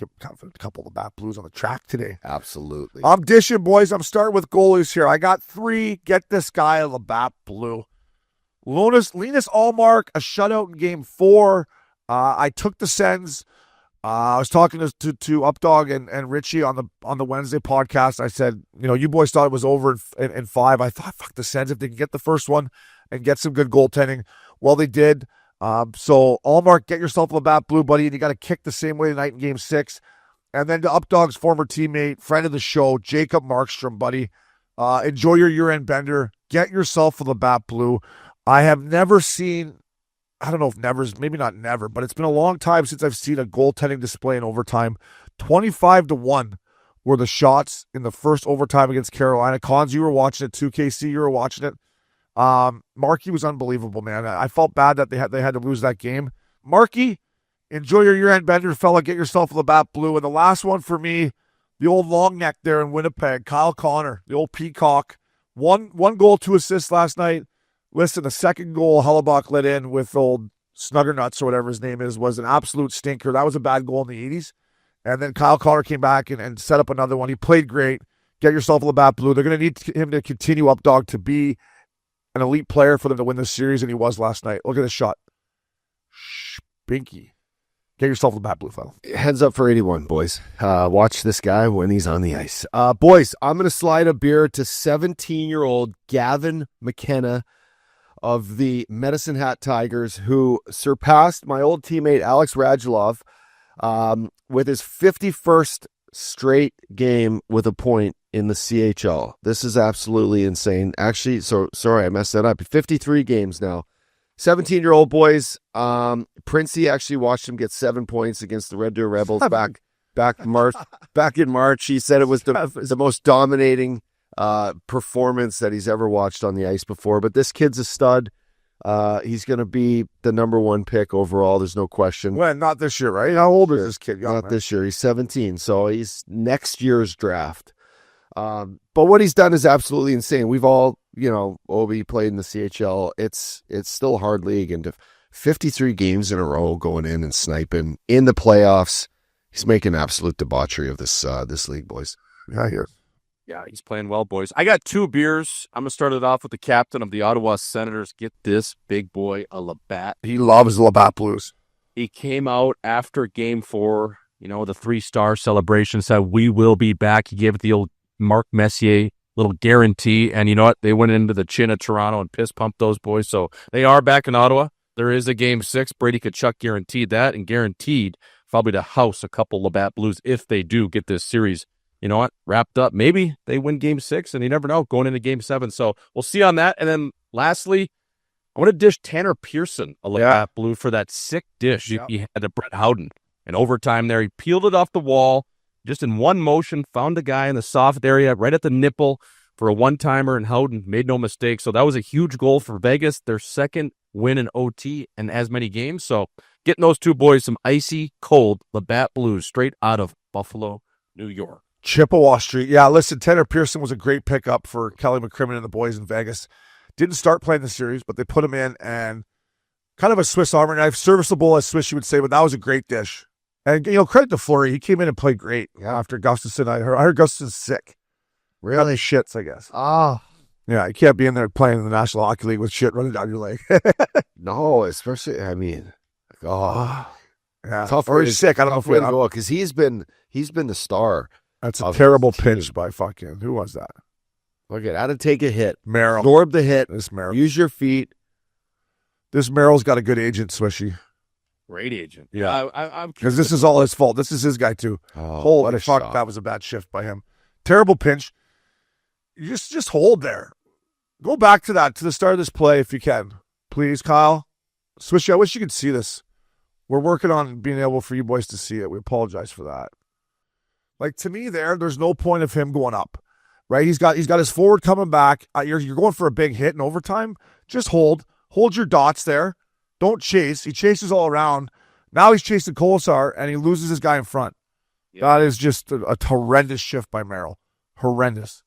Speaker 3: a couple of bat blues on the track today.
Speaker 7: Absolutely.
Speaker 3: I'm dishing, boys. I'm starting with goalies here. I got 3. Get this guy a Labatt Blue. Linus Ullmark, a shutout in Game 4. I took the Sens. I was talking to Updog and Richie on the Wednesday podcast. I said, you boys thought it was over in 5. I thought, fuck the Sens if they can get the first one and get some good goaltending. Well, they did. So Ullmark, get yourself a Labatt Blue, buddy, and you got to kick the same way tonight in Game 6. And then to Updog's former teammate, friend of the show, Jacob Markstrom, buddy. Enjoy your year-end bender. Get yourself a Labatt Blue. I have never seen, I don't know if never's, maybe not never, but it's been a long time since I've seen a goaltending display in overtime. 25-1 were the shots in the first overtime against Carolina. Cons, you were watching it too. KC, you were watching it. Markey was unbelievable, man. I felt bad that they had to lose that game. Markey, enjoy your year-end bender, fella. Get yourself a Labatt Blue. And the last one for me, the old long neck there in Winnipeg, Kyle Connor, the old peacock. One goal, 2 assists last night. Listen, the second goal Hellebuck let in with old Snuggernuts or whatever his name is was an absolute stinker. That was a bad goal in the 80s. And then Kyle Connor came back and set up another one. He played great. Get yourself a Labatt Blue. They're going to need him to continue Updog to be an elite player for them to win this series, and he was last night. Look at this shot. Binky. Get yourself a Labatt Blue, fella.
Speaker 7: Heads up for 81, boys. Watch this guy when he's on the ice. Boys, I'm going to slide a beer to 17-year-old Gavin McKenna of the Medicine Hat Tigers, who surpassed my old teammate Alex Radulov with his 51st straight game with a point in the CHL. This is absolutely insane. Actually, sorry, I messed that up. 53 games now. 17-year-old boys. Princey actually watched him get 7 points against the Red Deer Rebels back in March. He said it was the most dominating performance that he's ever watched on the ice before. But this kid's a stud. He's going to be the number 1 pick overall. There's no question.
Speaker 3: Well, not this year, right? How old is this kid?
Speaker 7: Not this year. He's 17, so he's next year's draft. But what he's done is absolutely insane. We've all, Obi played in the CHL. It's still a hard league, and 53 games in a row going in and sniping in the playoffs. He's making absolute debauchery of this league, boys.
Speaker 8: Yeah, he's playing well, boys. I got 2 beers. I'm going to start it off with the captain of the Ottawa Senators. Get this big boy a Labatt.
Speaker 3: He loves the Labatt Blues.
Speaker 8: He came out after Game 4, the 3-star celebration, said, "We will be back." He gave it the old Mark Messier little guarantee, and you know what? They went into the chin of Toronto and piss pumped those boys, so they are back in Ottawa. There is a Game 6. Brady Tkachuk guaranteed that, and guaranteed probably to house a couple Labatt Blues if they do get this series, wrapped up. Maybe they win Game 6, and you never know, going into Game 7. So we'll see on that. And then lastly, I want to dish Tanner Pearson a Labatt Blue for that sick dish he had to Brett Howden. In overtime there, he peeled it off the wall, just in one motion, found the guy in the soft area right at the nipple for a one-timer, and Howden made no mistake. So that was a huge goal for Vegas, their second win in OT and as many games. So getting those 2 boys some icy, cold Labatt Blues straight out of Buffalo, New York.
Speaker 3: Chippewa Street. Yeah, listen, Tanner Pearson was a great pickup for Kelly McCrimmon and the boys in Vegas. Didn't start playing the series, but they put him in, and kind of a Swiss Army knife, serviceable as Swiss you would say, but that was a great dish. And, credit to Fleury. He came in and played great after Gustafson. I heard Gustafson's sick.
Speaker 7: Really?
Speaker 3: Shits, I guess.
Speaker 7: Ah.
Speaker 3: Yeah, you can't be in there playing in the National Hockey League with shit running down your leg.
Speaker 7: No, especially,
Speaker 3: yeah.
Speaker 7: Tough.
Speaker 3: Or he's sick. I don't know if we
Speaker 7: go because he's been the star.
Speaker 3: That's a terrible pinch by fucking, who was that?
Speaker 7: Look at how to take a hit.
Speaker 3: Merrill.
Speaker 7: Absorb the hit.
Speaker 3: This Merrill.
Speaker 7: Use your feet.
Speaker 3: This Merrill's got a good agent, Swishy.
Speaker 8: Great agent.
Speaker 3: Yeah. Because this is all his fault. This is his guy, too.
Speaker 7: Oh,
Speaker 3: holy fuck, shot. That was a bad shift by him. Terrible pinch. You just hold there. Go back to the start of this play if you can. Please, Kyle. Swishy, I wish you could see this. We're working on being able for you boys to see it. We apologize for that. Like, to me there's no point of him going up, right? He's got his forward coming back. You're going for a big hit in overtime. Just hold your dots there. Don't chase. He chases all around. Now he's chasing Kolesar, and he loses his guy in front. Yep. That is just a horrendous shift by Merrill. Horrendous.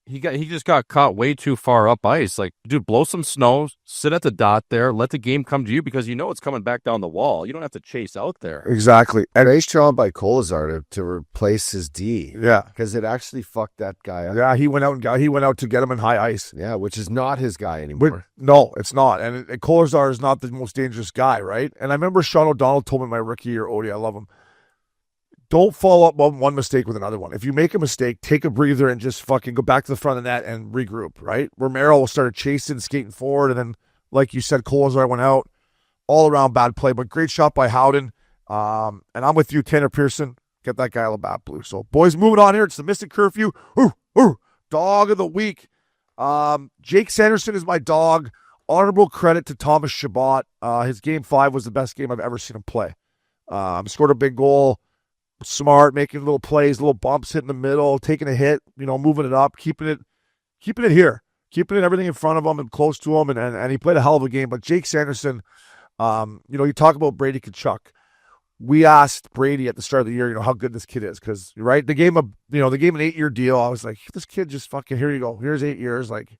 Speaker 8: he just got caught way too far up ice. Like, dude, blow some snow, sit at the dot there, let the game come to you because you know it's coming back down the wall. You don't have to chase out there.
Speaker 3: Exactly.
Speaker 7: And nice job by Kolazar to replace his D.
Speaker 3: Yeah.
Speaker 7: Because it actually fucked that guy up.
Speaker 3: Yeah, he went out to get him in high ice.
Speaker 7: Yeah, which is not his guy anymore.
Speaker 3: But no, it's not. And Kolazar is not the most dangerous guy, right? And I remember Sean O'Donnell told me my rookie year, Odie, I love him. Don't follow up one mistake with another one. If you make a mistake, take a breather and just fucking go back to the front of the net and regroup, right? Romero started chasing, skating forward, and then, like you said, Kolazar went out. All around bad play, but great shot by Howden. And I'm with you, Tanner Pearson. Get that guy Labatt Blue. So, boys, moving on here. It's the Missin Curfew. Dog of the week. Jake Sanderson is my dog. Honorable credit to Thomas Chabot. His game 5 was the best game I've ever seen him play. Scored a big goal. Smart, making little plays, little bumps, hitting the middle, taking a hit, moving it up, keeping it here, keeping it everything in front of him and close to him, and he played a hell of a game. But Jake Sanderson, you talk about Brady Tkachuk. We asked Brady at the start of the year, how good this kid is, because right, they gave him an 8-year deal. I was like, this kid just fucking, here you go, here's 8 years. Like,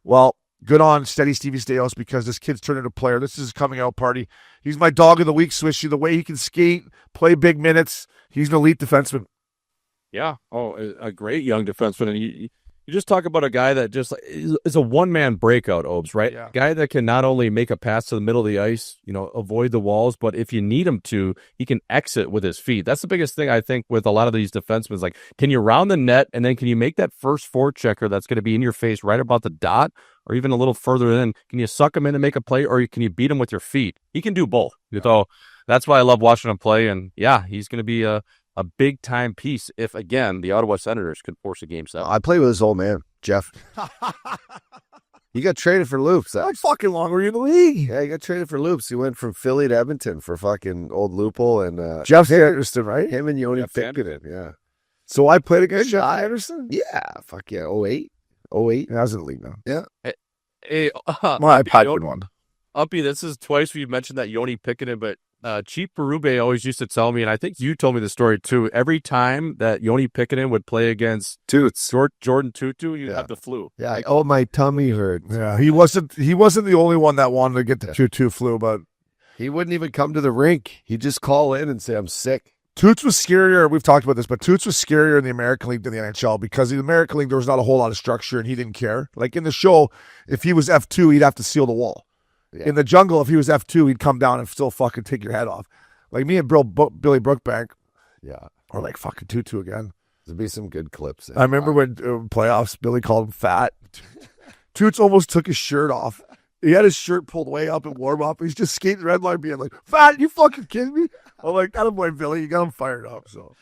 Speaker 3: well, good on Steady Stevie Staios, because this kid's turned into a player. This is his coming out party. He's my dog of the week, Swishy. The way he can skate, play big minutes. He's an elite defenseman.
Speaker 8: Yeah. Oh, a great young defenseman. And you just talk about a guy that just is a one-man breakout, Obes, right?
Speaker 3: Yeah.
Speaker 8: Guy that can not only make a pass to the middle of the ice, avoid the walls, but if you need him to, he can exit with his feet. That's the biggest thing, I think, with a lot of these defensemen. Like, can you round the net, and then can you make that first forechecker that's going to be in your face right about the dot, or even a little further in? Can you suck him in and make a play, or can you beat him with your feet? He can do both. Yeah. So that's why I love watching him play. And yeah, he's going to be a big time piece if, again, the Ottawa Senators could force a game 7.
Speaker 7: I play with his old man, Jeff. He got traded for Loops.
Speaker 3: How fucking long were you in the league?
Speaker 7: Yeah, he got traded for Loops. He went from Philly to Edmonton for fucking old Loople and
Speaker 3: Jeff Anderson, right?
Speaker 7: Him and Yoni picked it in. Yeah.
Speaker 3: So I played against Jeff Anderson?
Speaker 7: Yeah. Fuck yeah. 08. 08.
Speaker 3: Yeah, I was in the league now.
Speaker 7: Yeah.
Speaker 8: Hey,
Speaker 3: my iPad good one.
Speaker 8: Uppy, this is twice we mentioned that Yoni Pickett, but Chief Berube always used to tell me, and I think you told me the story too, every time that Yoni Pickett would play against
Speaker 7: Toots,
Speaker 8: Jordan Tutu, you'd have the flu.
Speaker 7: Yeah. Like, oh, my tummy hurt.
Speaker 3: Yeah, he wasn't the only one that wanted to get the 2-2 flu, but
Speaker 7: he wouldn't even come to the rink. He'd just call in and say, I'm sick.
Speaker 3: Toots was scarier. We've talked about this, but Toots was scarier in the American League than the NHL, because in the American League, there was not a whole lot of structure and he didn't care. Like in the show, if he was F2, he'd have to seal the wall. Yeah. In the jungle, if he was F2, he'd come down and still fucking take your head off. Like me and Billy Brookbank, or like fucking Tutu again.
Speaker 7: There'd be some good clips.
Speaker 3: I remember when playoffs, Billy called him fat. Toots almost took his shirt off. He had his shirt pulled way up and warm up. He's just skating red line being like, fat, you fucking kidding me? I'm like, got him, boy, Billy. You got him fired up. So,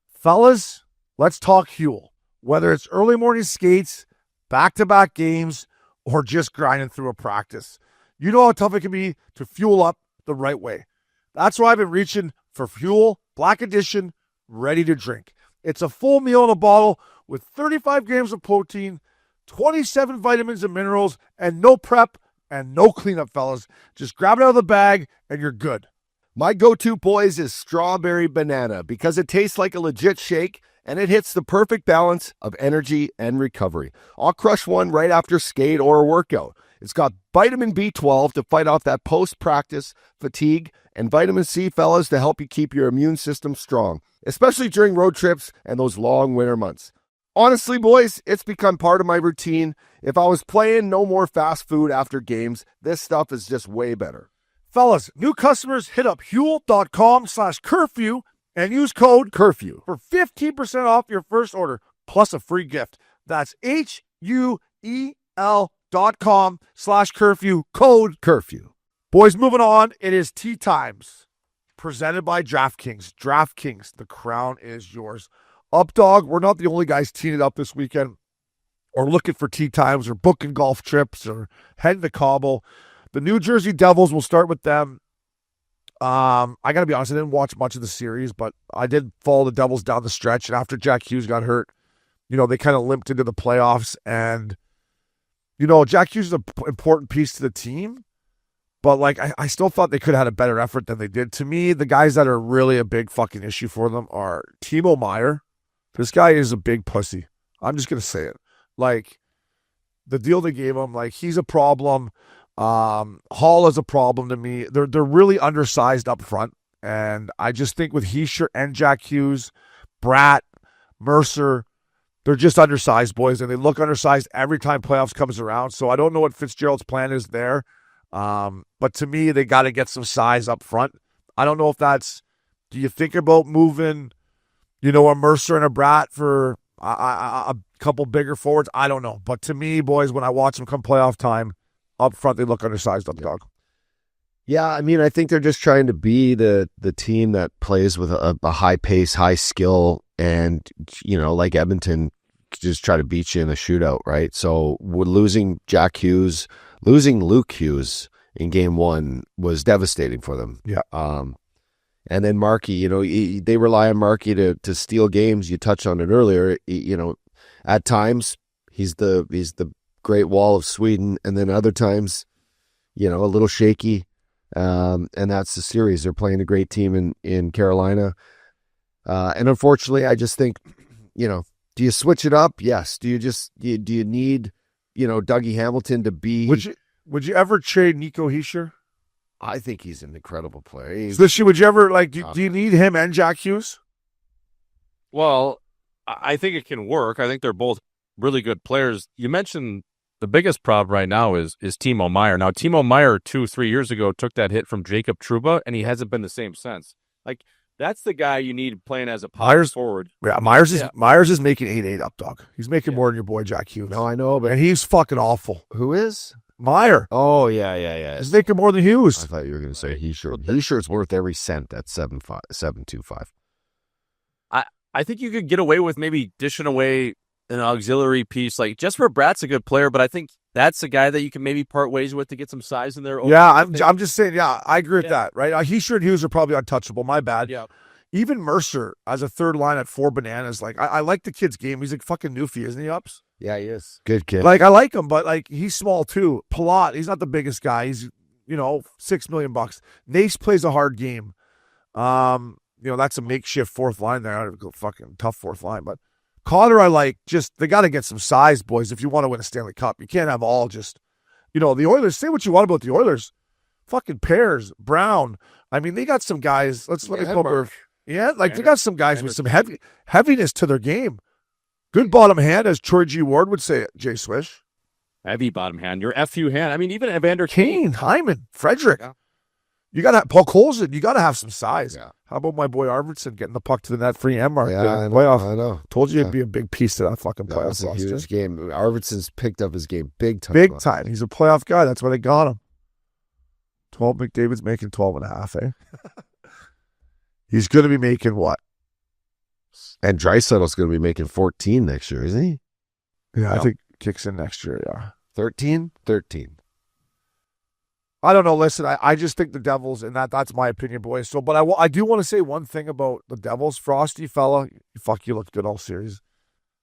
Speaker 3: fellas, let's talk Huel. Whether it's early morning skates, back-to-back games, or just grinding through a practice, you know how tough it can be to fuel up the right way. That's why I've been reaching for Huel Black Edition, ready to drink. It's a full meal in a bottle with 35 grams of protein, 27 vitamins and minerals, and no prep and no cleanup, fellas. Just grab it out of the bag and you're good.
Speaker 7: My go-to, boys, is strawberry banana because it tastes like a legit shake and it hits the perfect balance of energy and recovery. I'll crush one right after skate or a workout. It's got vitamin B12 to fight off that post-practice fatigue and vitamin C, fellas, to help you keep your immune system strong, especially during road trips and those long winter months. Honestly, boys, it's become part of my routine. If I was playing, no more fast food after games. This stuff is just way better.
Speaker 3: Fellas, new customers hit up Huel.com/curfew and use code
Speaker 7: Curfew
Speaker 3: for 15% off your first order plus a free gift. That's HUEL.com/curfew, code
Speaker 7: Curfew.
Speaker 3: Boys, moving on. It is Tea Times, presented by DraftKings. DraftKings, the crown is yours. Updog, we're not the only guys teeing it up this weekend or looking for tea times or booking golf trips or heading to Cabo. The New Jersey Devils, we'll start with them. I got to be honest, I didn't watch much of the series, but I did follow the Devils down the stretch. And after Jack Hughes got hurt, they kind of limped into the playoffs. And, Jack Hughes is an important piece to the team. But, I still thought they could have had a better effort than they did. To me, the guys that are really a big fucking issue for them are Timo Meier. This guy is a big pussy. I'm just going to say it. Like, the deal they gave him, like, he's a problem. Hall is a problem to me. They're really undersized up front. And I just think with Hischier and Jack Hughes, Bratt, Mercer, they're just undersized boys, and they look undersized every time playoffs comes around. So I don't know what Fitzgerald's plan is there. But to me, they got to get some size up front. I don't know if that's, do you think about moving, a Mercer and a Bratt for a couple bigger forwards? I don't know. But to me, boys, when I watch them come playoff time, up front, they look undersized up dog.
Speaker 7: Yeah, I mean, I think they're just trying to be the team that plays with a high pace, high skill, and, like Edmonton, just try to beat you in a shootout, right? So we're losing Luke Hughes in game one was devastating for them.
Speaker 3: Yeah.
Speaker 7: And then Markey, they rely on Markey to steal games. You touched on it earlier. At times he's the Great Wall of Sweden, and then other times, a little shaky. And that's the series. They're playing a great team in Carolina. And unfortunately, I just think, do you switch it up? Yes. Do you need, Dougie Hamilton to be?
Speaker 3: Would you ever trade Nico Hischier?
Speaker 7: I think he's an incredible player.
Speaker 3: Would you ever do you need him and Jack Hughes?
Speaker 8: Well, I think it can work. I think they're both really good players. You mentioned the biggest problem right now is Timo Meier. Now, Timo Meier 2-3 years ago took that hit from Jacob Trouba, and he hasn't been the same since. Like, that's the guy you need playing as a power forward.
Speaker 3: Yeah, Myers is making 8-8 up dog. He's making more than your boy Jack Hughes.
Speaker 7: No, I know, but
Speaker 3: and he's fucking awful.
Speaker 7: Who is?
Speaker 3: Meyer.
Speaker 7: Oh, yeah.
Speaker 3: He's making more than Hughes.
Speaker 7: I thought you were going to say Hischier. Hischier's worth every cent at 7.25.
Speaker 8: I think you could get away with maybe dishing away an auxiliary piece. Like, Jesper Bratt's a good player, but I think that's a guy that you can maybe part ways with to get some size in there.
Speaker 3: Yeah, I'm just saying, I agree with that, right? Hischier and Hughes are probably untouchable. My bad.
Speaker 8: Yeah.
Speaker 3: Even Mercer as a third line at 4 bananas, like, I like the kid's game. He's like fucking Newfie, isn't he, Ups?
Speaker 7: Yeah, he is. Good kid.
Speaker 3: Like, I like him, but, like, he's small, too. Palat, he's not the biggest guy. He's, $6 million. Nace plays a hard game. That's a makeshift fourth line there. Fucking tough fourth line. But Connor, I like. Just, they got to get some size, boys, if you want to win a Stanley Cup. You can't have all just, the Oilers. Say what you want about the Oilers. Fucking Pears, Brown. I mean, they got some guys. Let me pull up. Yeah, like, they got some guys with some heaviness to their game. Good bottom hand, as Troy G. Ward would say, Jay Swish.
Speaker 8: Heavy bottom hand. Your FU hand. I mean, even Evander
Speaker 3: Kane, Hyman, Frederick.
Speaker 8: Yeah.
Speaker 3: You got to Paul Colson. You got to have some size.
Speaker 7: Yeah.
Speaker 3: How about my boy Arvidsson getting the puck to the net free M mark?
Speaker 7: Yeah, I know.
Speaker 3: Told you it'd be a big piece to that fucking playoff.
Speaker 7: That's a huge game. Arvidsson's picked up his game big time.
Speaker 3: Big time. He's a playoff guy. That's why they got him. 12 McDavid's making 12.5, eh? He's going to be making what?
Speaker 7: And Dreisaitl's going to be making 14 next year, isn't he?
Speaker 3: Yeah, I think kicks in next year, yeah.
Speaker 7: 13?
Speaker 3: I don't know. Listen, I just think the Devils, and that's my opinion, boys. So, but I do want to say one thing about the Devils. Frosty fella, you looked good all series.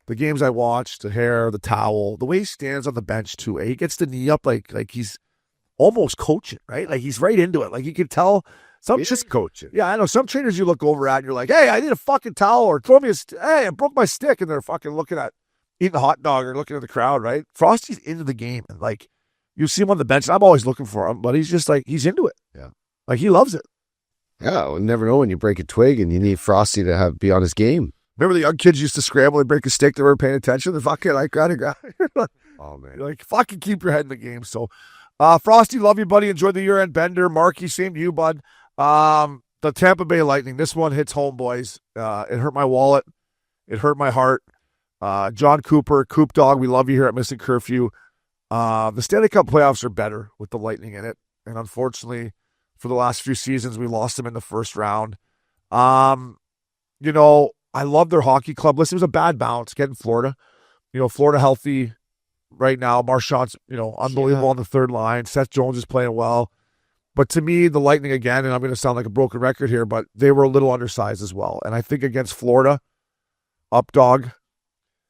Speaker 3: The games I watched, the hair, the towel, the way he stands on the bench too. He gets the knee up like he's almost coaching, right? Like he's right into it. Like you can tell.
Speaker 7: He's just coaching.
Speaker 3: Yeah, I know. Some trainers you look over at and you're like, hey, I need a fucking towel, or throw me hey, I broke my stick, and they're fucking looking at eating a hot dog or looking at the crowd, right? Frosty's into the game, and like you see him on the bench. I'm always looking for him, but he's just like, he's into it.
Speaker 7: Yeah.
Speaker 3: Like he loves it.
Speaker 7: Yeah, we'll never know when you break a twig and you need Frosty to be on his game.
Speaker 3: Remember the young kids used to scramble and break a stick? They weren't paying attention. They fucking like, oh man, you're like fucking keep your head in the game. So, Frosty, love you, buddy. Enjoy the year-end bender. Marky, same to you, bud. The Tampa Bay Lightning. This one hits home, boys. It hurt my wallet. It hurt my heart. John Cooper, Coop Dog, we love you here at Missin Curfew. The Stanley Cup playoffs are better with the Lightning in it. And unfortunately, for the last few seasons, we lost them in the first round. I love their hockey club. Listen, it was a bad bounce getting Florida. Florida healthy right now. Marchand's, unbelievable on the third line. Seth Jones is playing well. But to me, the Lightning again, and I'm going to sound like a broken record here, but they were a little undersized as well. And I think against Florida, up dog,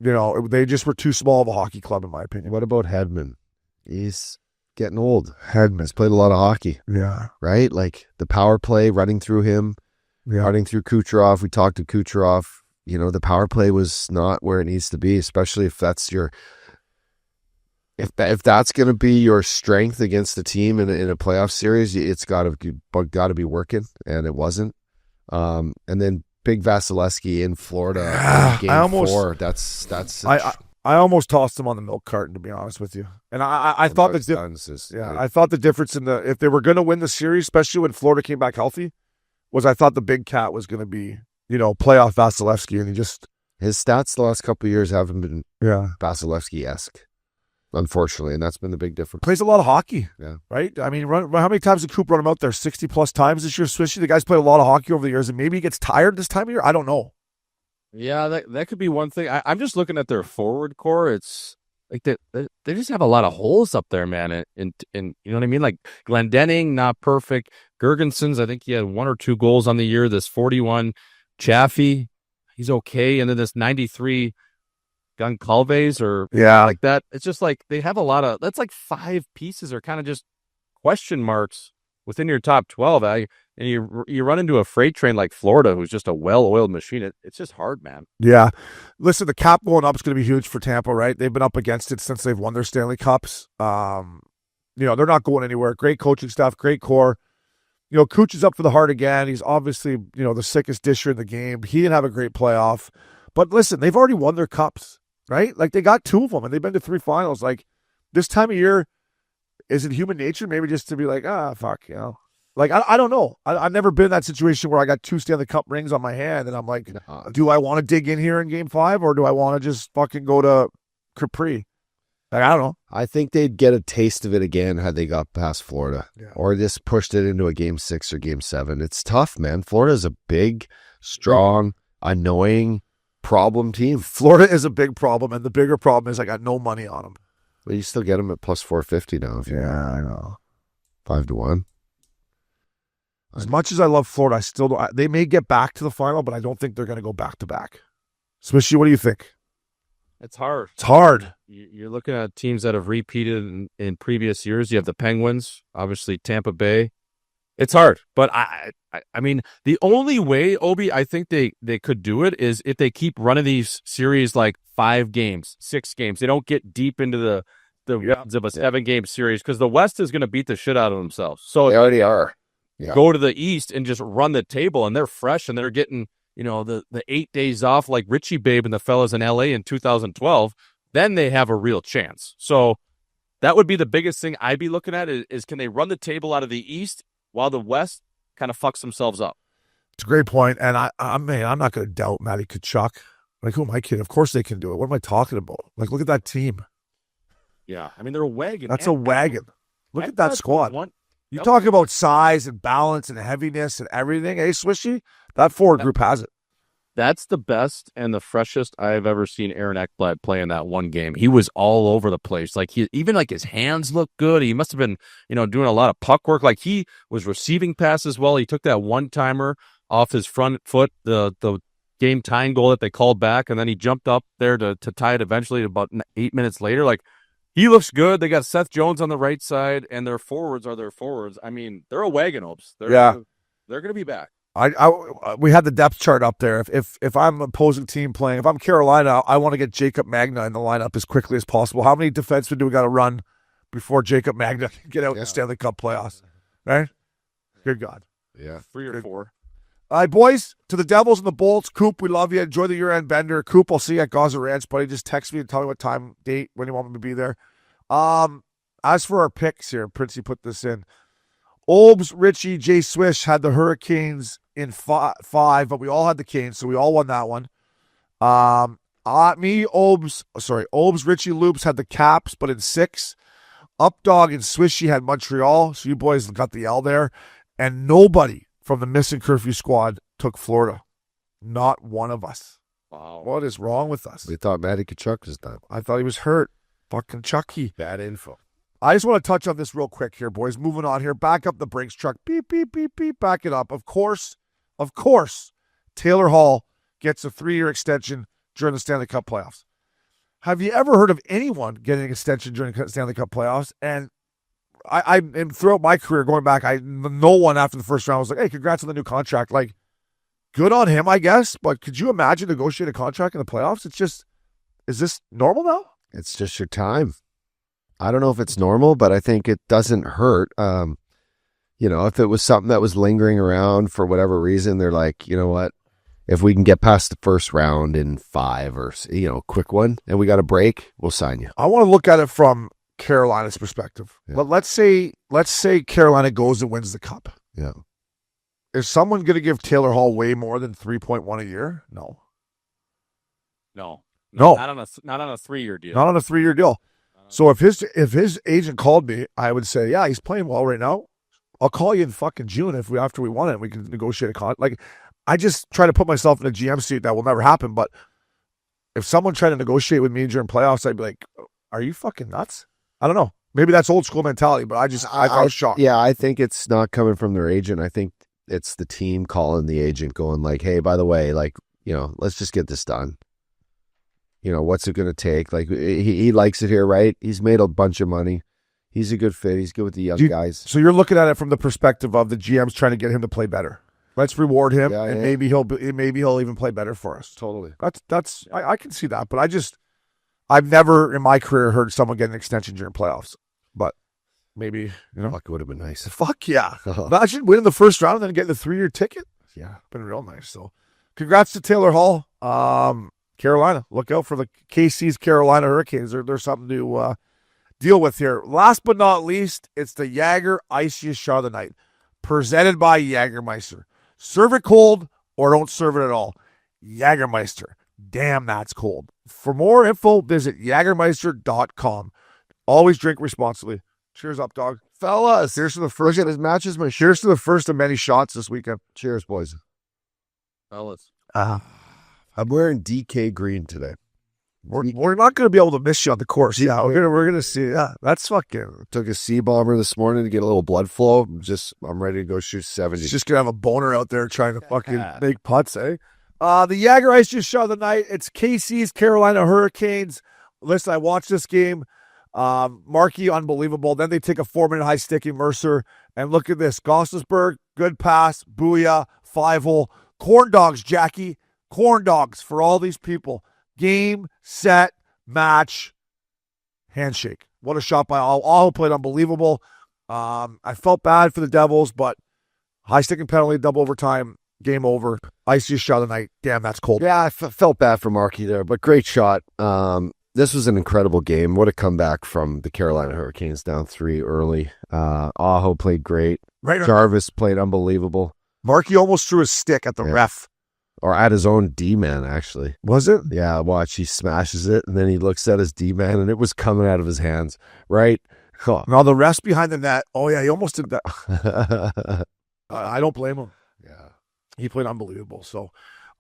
Speaker 3: they just were too small of a hockey club, in my opinion.
Speaker 7: What about Hedman? He's getting old. Hedman's played a lot of hockey.
Speaker 3: Yeah.
Speaker 7: Right? Like the power play running through him, running through Kucherov. We talked to Kucherov, the power play was not where it needs to be, especially if that's if that's going to be your strength against the team in a playoff series. It's got to be working, and it wasn't. And then Big Vasilevsky in Florida in Game 4. That's.
Speaker 3: I almost tossed him on the milk carton, to be honest with you. And I thought I thought the difference if they were going to win the series, especially when Florida came back healthy, was I thought the big cat was going to be, playoff Vasilevsky, and
Speaker 7: his stats the last couple of years haven't been Vasilevsky-esque, unfortunately, and that's been the big difference.
Speaker 3: Plays a lot of hockey,
Speaker 7: yeah.
Speaker 3: Right? I mean, how many times did Coop run him out there? 60-plus times this year, Swishy? The guy's played a lot of hockey over the years, and maybe he gets tired this time of year? I don't know.
Speaker 8: Yeah, that could be one thing. I'm just looking at their forward core. It's like they just have a lot of holes up there, man. And you know what I mean? Like Glendening, not perfect. Gergensons, I think he had 1 or 2 goals on the year. This 41 Chaffee, he's okay. And then this 93 Goncalves like that. It's just like they have a lot of, that's like 5 pieces are kind of just question marks within your top 12. And you run into a freight train like Florida, who's just a well-oiled machine. It's just hard, man.
Speaker 3: Yeah. Listen, the cap going up is going to be huge for Tampa, right? They've been up against it since they've won their Stanley Cups. They're not going anywhere. Great coaching staff, great core. Cooch is up for the Hart again. He's obviously, the sickest disher in the game. He didn't have a great playoff. But listen, they've already won their cups, right? Like, they got 2 of them, and they've been to 3 finals. Like, this time of year, is it human nature maybe just to be like, fuck, Like, I don't know. I've never been in that situation where I got 2 Stanley Cup rings on my hand, and I'm like, do I want to dig in here in Game 5, or do I want to just fucking go to Capri? Like, I don't know.
Speaker 7: I think they'd get a taste of it again had they got past Florida, or just pushed it into a Game 6 or Game 7. It's tough, man. Florida's a big, strong, annoying problem team.
Speaker 3: Florida is a big problem, and the bigger problem is I got no money on them.
Speaker 7: But you still get them at plus 450 now.
Speaker 3: I know.
Speaker 7: 5-1.
Speaker 3: As much as I love Florida, I still don't. They may get back to the final, but I don't think they're going to go back to back. Swishy, what do you think?
Speaker 8: It's hard.
Speaker 3: It's hard.
Speaker 8: You're looking at teams that have repeated in previous years. You have the Penguins, obviously Tampa Bay. It's hard, but I mean, the only way, Obi, I think they could do it is if they keep running these series like 5 games, 6 games. They don't get deep into the rounds of a 7-game series, because the West is going to beat the shit out of themselves. So
Speaker 7: they already are. Yeah.
Speaker 8: Go to the East and just run the table, and they're fresh, and they're getting the 8 days off like Richie Babe and the fellas in LA in 2012. Then they have a real chance. So that would be the biggest thing I'd be looking at is can they run the table out of the East while the West kind of fucks themselves up?
Speaker 3: It's a great point, and I'm not going to doubt Brady Tkachuk. Like, who am I kidding? Of course they can do it. What am I talking about? Like, look at that team.
Speaker 8: Yeah, I mean, they're a wagon.
Speaker 3: That's a wagon. Look at that squad. You talk about size and balance and heaviness and everything. Hey, Swishy, that forward group has it.
Speaker 8: That's the best and the freshest I've ever seen Aaron Ekblad play in that one game. He was all over the place. Like, his hands looked good. He must have been, doing a lot of puck work. Like, he was receiving passes well. He took that one-timer off his front foot, the game tying goal that they called back, and then he jumped up there to tie it eventually about 8 minutes later. Like, he looks good. They got Seth Jones on the right side, and their forwards are their forwards. I mean, they're a wagon, Opes. They're going to be back.
Speaker 3: We had the depth chart up there. If I'm an opposing team playing, if I'm Carolina, I want to get Jacob Magna in the lineup as quickly as possible. How many defensemen do we got to run before Jacob Magna can get out in the Stanley Cup playoffs? Right? Good God.
Speaker 7: Yeah.
Speaker 8: 3 or 4.
Speaker 3: All right, boys, to the Devils and the Bolts. Coop, we love you. Enjoy the year-end bender. Coop, I'll see you at Gaza Ranch, buddy. Just text me and tell me what time, date, when you want me to be there. As for our picks here, Princey put this in. Olbs, Richie, Jay Swish had the Hurricanes in 5, but we all had the Canes, so we all won that one. Olbs, Richie, Loops had the Caps, but in 6. Updog and Swishy had Montreal, so you boys got the L there. And nobody from the Missin Curfew squad took Florida. Not one of us.
Speaker 8: Wow.
Speaker 3: What is wrong with us?
Speaker 7: We thought Brady Tkachuk was done.
Speaker 3: I thought he was hurt. Fucking Chucky.
Speaker 7: Bad info.
Speaker 3: I just want to touch on this real quick here, boys. Moving on here. Back up the Brinks truck. Beep, beep, beep, beep. Back it up. Of course, Taylor Hall gets a 3-year extension during the Stanley Cup playoffs. Have you ever heard of anyone getting an extension during the Stanley Cup playoffs? And and throughout my career going back, no one after the first round was like, hey, congrats on the new contract. Like, good on him, I guess. But could you imagine negotiating a contract in the playoffs? It's just, is this normal now?
Speaker 7: It's just your time. I don't know if it's normal, but I think it doesn't hurt. If it was something that was lingering around for whatever reason, they're like, you know what? If we can get past the first round in 5 or, quick one, and we got a break, we'll sign you.
Speaker 3: I want to look at it from Carolina's perspective.
Speaker 7: Yeah.
Speaker 3: But let's say Carolina goes and wins the cup.
Speaker 7: Yeah.
Speaker 3: Is someone going to give Taylor Hall way more than 3.1 a year? No.
Speaker 8: No.
Speaker 3: No.
Speaker 8: Not on a 3-year deal.
Speaker 3: Not on a 3-year deal. So if his agent called me, I would say, yeah, he's playing well right now. I'll call you in fucking June after we won it. We can negotiate a contract. Like, I just try to put myself in a GM seat. That will never happen. But if someone tried to negotiate with me during playoffs, I'd be like, are you fucking nuts? I don't know. Maybe that's old school mentality, but I was shocked.
Speaker 7: Yeah, I think it's not coming from their agent. I think it's the team calling the agent going like, hey, by the way, let's just get this done. What's it going to take? Like, he likes it here, right? He's made a bunch of money. He's a good fit. He's good with the young guys. So
Speaker 3: you're looking at it from the perspective of the GM's trying to get him to play better. Let's reward him, and maybe he'll even play better for us.
Speaker 7: Totally.
Speaker 3: I can see that, but I've never in my career heard someone get an extension during playoffs. But maybe
Speaker 7: fuck, it would have been nice.
Speaker 3: Fuck yeah! Imagine winning the first round and then getting the 3-year ticket. Yeah, been real nice. So, congrats to Taylor Hall. Carolina, look out for the KC's Carolina Hurricanes. There's something to deal with here. Last but not least, it's the Jagger Iciest Shot of the Night, presented by Jägermeister. Serve it cold or don't serve it at all. Jägermeister. Damn, that's cold. For more info, visit Jägermeister.com. Always drink responsibly. Cheers up, dog.
Speaker 7: Fellas,
Speaker 3: Cheers to the first. Cheers to the first of many shots this weekend.
Speaker 7: Cheers, boys.
Speaker 8: Fellas.
Speaker 7: I'm wearing DK green today.
Speaker 3: We're not going to be able to miss you on the course. Yeah, we're gonna see. Yeah, that's fucking.
Speaker 7: Took a sea bomber this morning to get a little blood flow. I'm ready to go shoot 70.
Speaker 3: He's just gonna have a boner out there trying to fucking make putts, eh? The Jagger Ice just shot of the night. It's KC's Carolina Hurricanes. Listen, I watched this game. Markey, unbelievable. Then they take a 4-minute high sticky Mercer, and look at this. Gostisberg, good pass, booyah, 5-hole, corn dogs, Jackie, corn dogs for all these people. Game, set, match, handshake. What a shot by all played unbelievable. I felt bad for the Devils, but high sticking penalty, double overtime, game over. Iciest shot of the night. Damn, that's cold.
Speaker 7: Yeah, I felt bad for Markey there, but great shot. This was an incredible game. What a comeback from the Carolina Hurricanes down 3 early. Aho played great.
Speaker 3: Right.
Speaker 7: Jarvis played unbelievable.
Speaker 3: Markey almost threw his stick at the ref.
Speaker 7: Or at his own D-man, actually.
Speaker 3: Was it?
Speaker 7: Yeah, watch. He smashes it, and then he looks at his D-man, and it was coming out of his hands, right?
Speaker 3: Huh. Now, the ref's behind the net. Oh, yeah, he almost did that. I don't blame him.
Speaker 7: Yeah.
Speaker 3: He played unbelievable. So,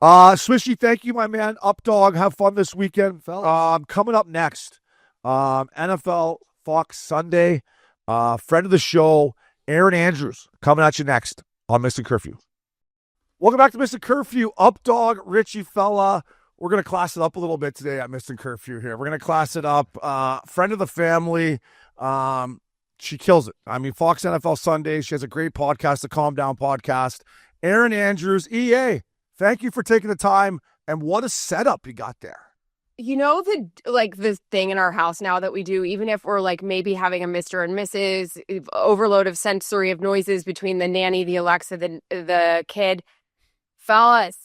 Speaker 3: Swishy, thank you, my man. Up dog. Have fun this weekend. Coming up next, NFL Fox Sunday. Friend of the show, Erin Andrews, coming at you next on Missin Curfew. Welcome back to Missin Curfew. Up dog, Richie fella. We're going to class it up a little bit today at Missin Curfew here. We're going to class it up. Friend of the family. She kills it. I mean, Fox NFL Sunday. She has a great podcast, the Calm Down podcast. Erin Andrews, EA. Thank you for taking the time. And what a setup you got there.
Speaker 1: You know, this thing in our house now that we do, even if we're like maybe having a Mr. and Mrs. overload of sensory of noises between the nanny, the Alexa, the kid. Fellas,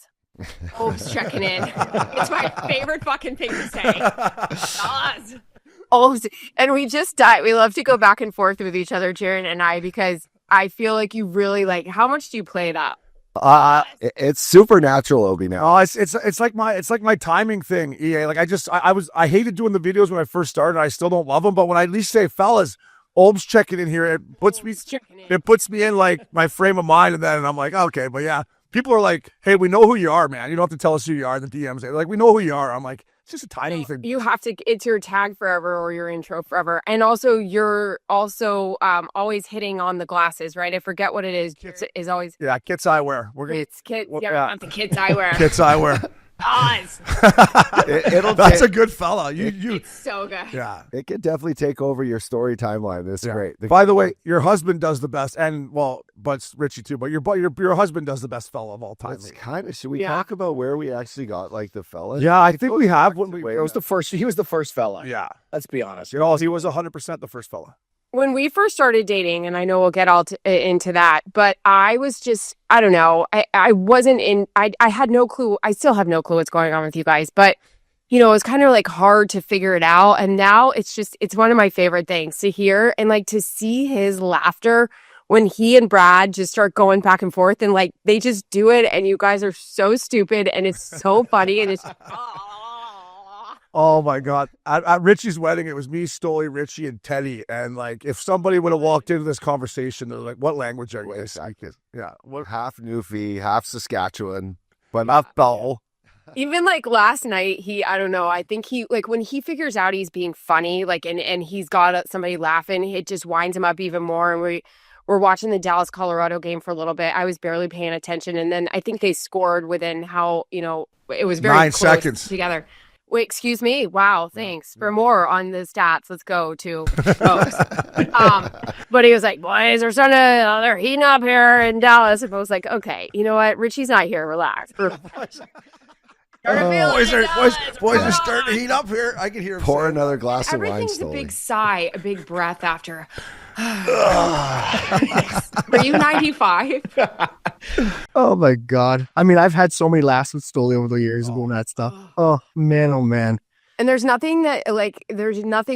Speaker 1: Hope's checking in. It's my favorite fucking thing to say. Fellas. And we just die. We love to go back and forth with each other, Jaron and I, because I feel like you really how much do you play it up?
Speaker 7: It's supernatural, Obi. Now,
Speaker 3: it's like my timing thing. EA, like I hated doing the videos when I first started. I still don't love them, but when I at least say fellas, Olb's checking in here, it puts me in like my frame of mind, and then I'm like, okay, but yeah, people are like, hey, we know who you are, man. You don't have to tell us who you are. The DMs, they're like, we know who you are. I'm like, it's just a tiny thing.
Speaker 1: You have to. It's your tag forever or your intro forever, and also you're also always hitting on the glasses, right? I forget what it is. Is always
Speaker 3: Kit's eyewear.
Speaker 1: It's Kit. Yeah, the Kit's eyewear.
Speaker 3: Kit's eyewear.
Speaker 1: Oz.
Speaker 3: That's a good fella. You.
Speaker 1: It's so good.
Speaker 3: Yeah.
Speaker 7: It could definitely take over your story timeline. This is great.
Speaker 3: By the way, your husband does the best, and but Richie too. But your husband does the best fella of all time.
Speaker 7: It's kind of. Should we talk about where we actually got like the fella?
Speaker 3: Yeah, I think we have.
Speaker 9: It was the first. He was the first fella.
Speaker 3: Yeah,
Speaker 9: let's be honest.
Speaker 3: he was 100% the first fella.
Speaker 1: When we first started dating, and I know we'll get all into that, but I was just, I don't know. I wasn't in, I had no clue. I still have no clue what's going on with you guys, but it was kind of like hard to figure it out. And now it's one of my favorite things to hear and like to see his laughter when he and Brad just start going back and forth and like they just do it. And you guys are so stupid and it's so funny. And it's
Speaker 3: oh my God. At Richie's wedding, it was me, Stoli, Richie, and Teddy. And like, if somebody would have walked into this conversation, they're like, what language are you guys speaking? Yeah.
Speaker 7: Half Newfie, half Saskatchewan, but
Speaker 3: Not Bell.
Speaker 1: even like last night, I don't know. I think he, like when he figures out he's being funny, like, and he's got somebody laughing, it just winds him up even more. And we're watching the Dallas, Colorado game for a little bit. I was barely paying attention. And then I think they scored within it was very
Speaker 3: 9
Speaker 1: close
Speaker 3: seconds
Speaker 1: together. Wait, excuse me. Wow, thanks. For more on the stats, let's go to folks. But he was like, boys, they're heating up here in Dallas. And I was like, okay, you know what? Richie's not here. Relax.
Speaker 3: Boys are starting to heat up here. I can hear him
Speaker 7: pour another glass of wine.
Speaker 1: Everything's a
Speaker 7: Stoli.
Speaker 1: big sigh, a big breath after. Were you 95?
Speaker 9: Oh my God. I mean, I've had so many laughs with Stoli over the years doing that stuff. Oh man.
Speaker 1: And there's nothing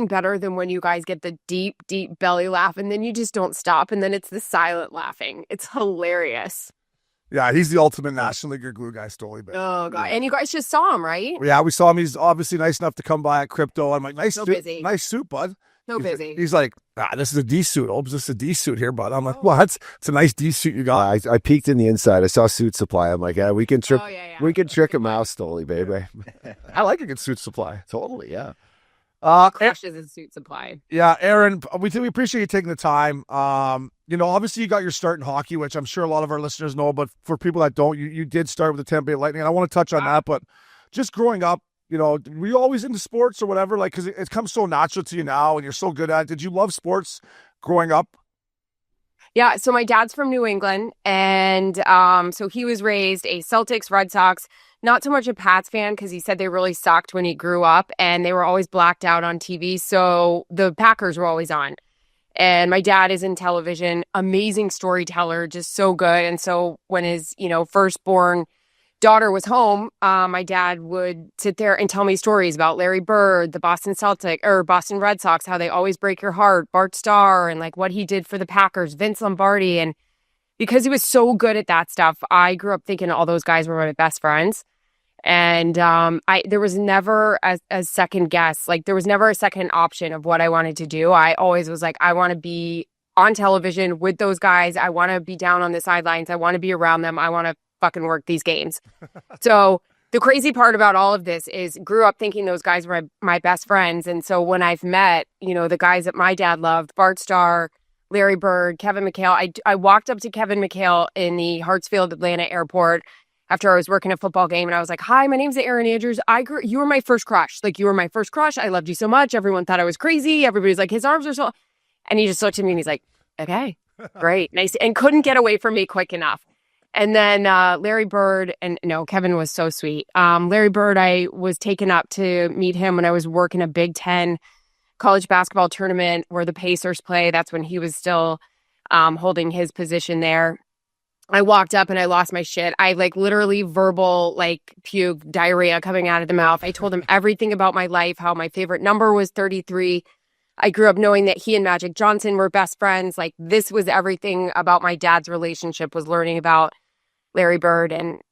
Speaker 1: better than when you guys get the deep, deep belly laugh and then you just don't stop. And then it's the silent laughing. It's hilarious.
Speaker 3: Yeah, he's the ultimate National League glue guy, Stoli.
Speaker 1: Oh, God. And you guys just saw him, right?
Speaker 3: Yeah, we saw him. He's obviously nice enough to come by at Crypto. I'm like, nice suit, bud.
Speaker 1: So busy.
Speaker 3: He's like, this is a D suit. Oh, this is a D suit here, bud. I'm like, what? It's a nice D suit you got.
Speaker 7: I peeked in the inside. I saw Suit Supply. I'm like, yeah, we can trick.
Speaker 1: Oh, yeah.
Speaker 7: We can trick him out, Stoli, baby.
Speaker 3: I like a good suit supply.
Speaker 7: Totally, yeah.
Speaker 1: Crushes his suit supply.
Speaker 3: Yeah, Erin, we appreciate you taking the time. Obviously you got your start in hockey, which I'm sure a lot of our listeners know, but for people that don't, you did start with the Tampa Bay Lightning. And I want to touch on that, but just growing up, were you always into sports or whatever? Like, because it comes so natural to you now and you're so good at it. Did you love sports growing up?
Speaker 1: Yeah, so my dad's from New England, and so he was raised a Celtics, Red Sox, not so much a Pats fan because he said they really sucked when he grew up, and they were always blacked out on TV, so the Packers were always on. And my dad is in television, amazing storyteller, just so good. And so when his, firstborn daughter was home, my dad would sit there and tell me stories about Larry Bird, the Boston Red Sox, how they always break your heart, Bart Starr, and like what he did for the Packers, Vince Lombardi. And because he was so good at that stuff, I grew up thinking all those guys were my best friends. And there was never a second guess. Like there was never a second option of what I wanted to do. I always was like, I want to be on television with those guys. I want to be down on the sidelines. I want to be around them. I want to fucking work these games. So the crazy part about all of this is grew up thinking those guys were my best friends. And so when I've met, the guys that my dad loved, Bart Starr, Larry Bird, Kevin McHale, I walked up to Kevin McHale in the Hartsfield, Atlanta airport after I was working a football game. And I was like, hi, my name's Erin Andrews. You were my first crush. Like you were my first crush. I loved you so much. Everyone thought I was crazy. Everybody's like, his arms are so, and he just looked at me and he's like, okay, great. Nice. And couldn't get away from me quick enough. And then Larry Bird, and no, Kevin was so sweet. Larry Bird, I was taken up to meet him when I was working a Big Ten college basketball tournament where the Pacers play. That's when he was still holding his position there. I walked up and I lost my shit. I literally verbal puke, diarrhea coming out of the mouth. I told him everything about my life, how my favorite number was 33. I grew up knowing that he and Magic Johnson were best friends. Like this was everything about my dad's relationship, was learning about Larry Bird. And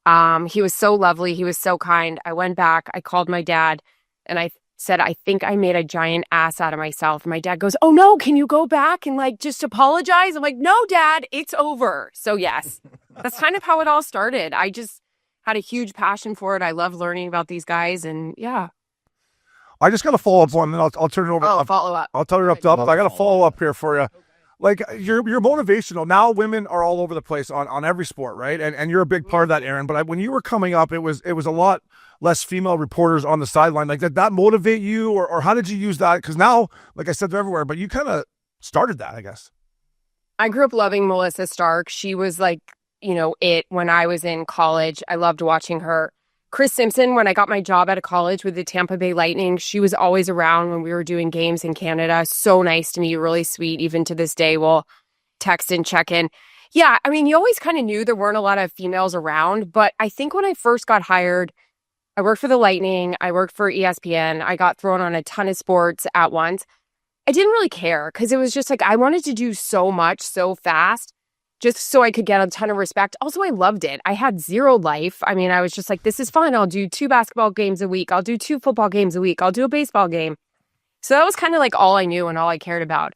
Speaker 1: he was so lovely. He was so kind. I went back, I called my dad and I said, I think I made a giant ass out of myself. And my dad goes, oh no, can you go back and just apologize? I'm like, no, Dad, it's over. So yes, that's kind of how it all started. I just had a huge passion for it. I love learning about these guys and yeah.
Speaker 3: I just got to follow up one, and I'll turn it over.
Speaker 1: Follow up.
Speaker 3: I'll turn it up. I got a follow up here for you. like you're motivational. Now women are all over the place on every sport, right? And you're a big part of that, Erin. But when you were coming up, it was a lot less female reporters on the sideline. Like, did that motivate you, or how did you use that? Because now, like I said, they're everywhere. But you kind of started that, I guess.
Speaker 1: I grew up loving Melissa Stark. She was like, it when I was in college. I loved watching her. Chris Simpson, when I got my job out of college with the Tampa Bay Lightning, she was always around when we were doing games in Canada. So nice to me, really sweet. Even to this day, we'll text and check in. Yeah, I mean, you always kind of knew there weren't a lot of females around, but I think when I first got hired, I worked for the Lightning, I worked for ESPN, I got thrown on a ton of sports at once. I didn't really care because it was just like I wanted to do so much so fast just so I could get a ton of respect. Also, I loved it. I had zero life. I mean, I was just like, this is fun. I'll do 2 basketball games a week. I'll do 2 football games a week. I'll do a baseball game. So that was kind of like all I knew and all I cared about.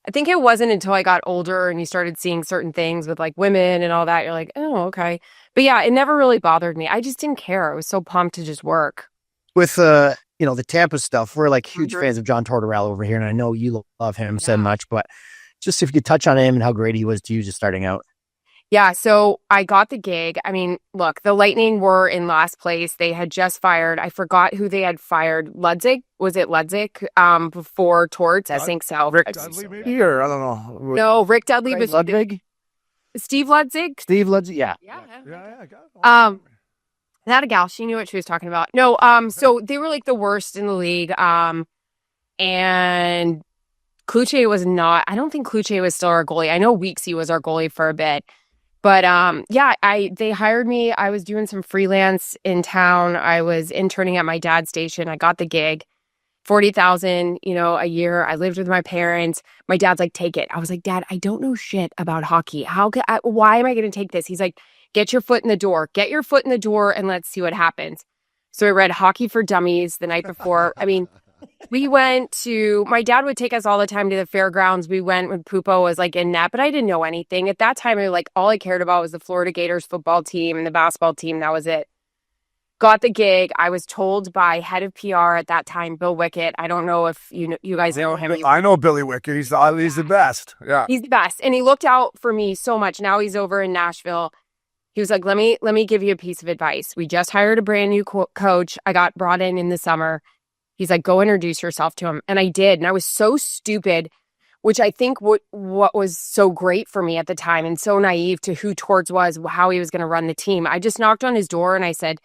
Speaker 1: I think it wasn't until I got older and you started seeing certain things with like women and all that. You're like, oh, okay. But yeah, it never really bothered me. I just didn't care. I was so pumped to just work.
Speaker 10: With, the Tampa stuff, we're like huge fans of John Tortorella over here. And I know you love him so much, but just if you could touch on him and how great he was to you just starting out.
Speaker 1: Yeah, so I got the gig. I mean, look, the Lightning were in last place. They had just fired. I forgot who they had fired. Ludzik? Was it Ludzik before Torts? I think so.
Speaker 3: Rick Dudley, maybe? Or I don't know.
Speaker 1: No, Rick Dudley was
Speaker 10: Ludwig?
Speaker 1: Steve Ludzik.
Speaker 10: Stave Ludzik, yeah.
Speaker 1: Yeah.
Speaker 3: I got it.
Speaker 1: That a gal. She knew what she was talking about. No, so they were like the worst in the league. And Cloutier was not. I don't think Cloutier was still our goalie. I know Weeksy was our goalie for a bit. But they hired me. I was doing some freelance in town. I was interning at my dad's station. I got the gig, $40,000, a year. I lived with my parents. My dad's like, take it. I was like, Dad, I don't know shit about hockey. Why am I going to take this? He's like, get your foot in the door. Get your foot in the door and let's see what happens. So I read Hockey for Dummies the night before. I mean, my dad would take us all the time to the fairgrounds. We went when Pupo was like in net, but I didn't know anything. At that time, all I cared about was the Florida Gators football team and the basketball team. That was it. Got the gig. I was told by head of PR at that time, Bill Wickett. I don't know if you guys know him.
Speaker 3: I know Billy Wickett. He's the best. Yeah.
Speaker 1: He's the best. And he looked out for me so much. Now he's over in Nashville. He was like, let me give you a piece of advice. We just hired a brand new coach. I got brought in the summer. He's like, go introduce yourself to him. And I did. And I was so stupid, which I think what was so great for me at the time and so naive to who Torts was, how he was going to run the team. I just knocked on his door and I said,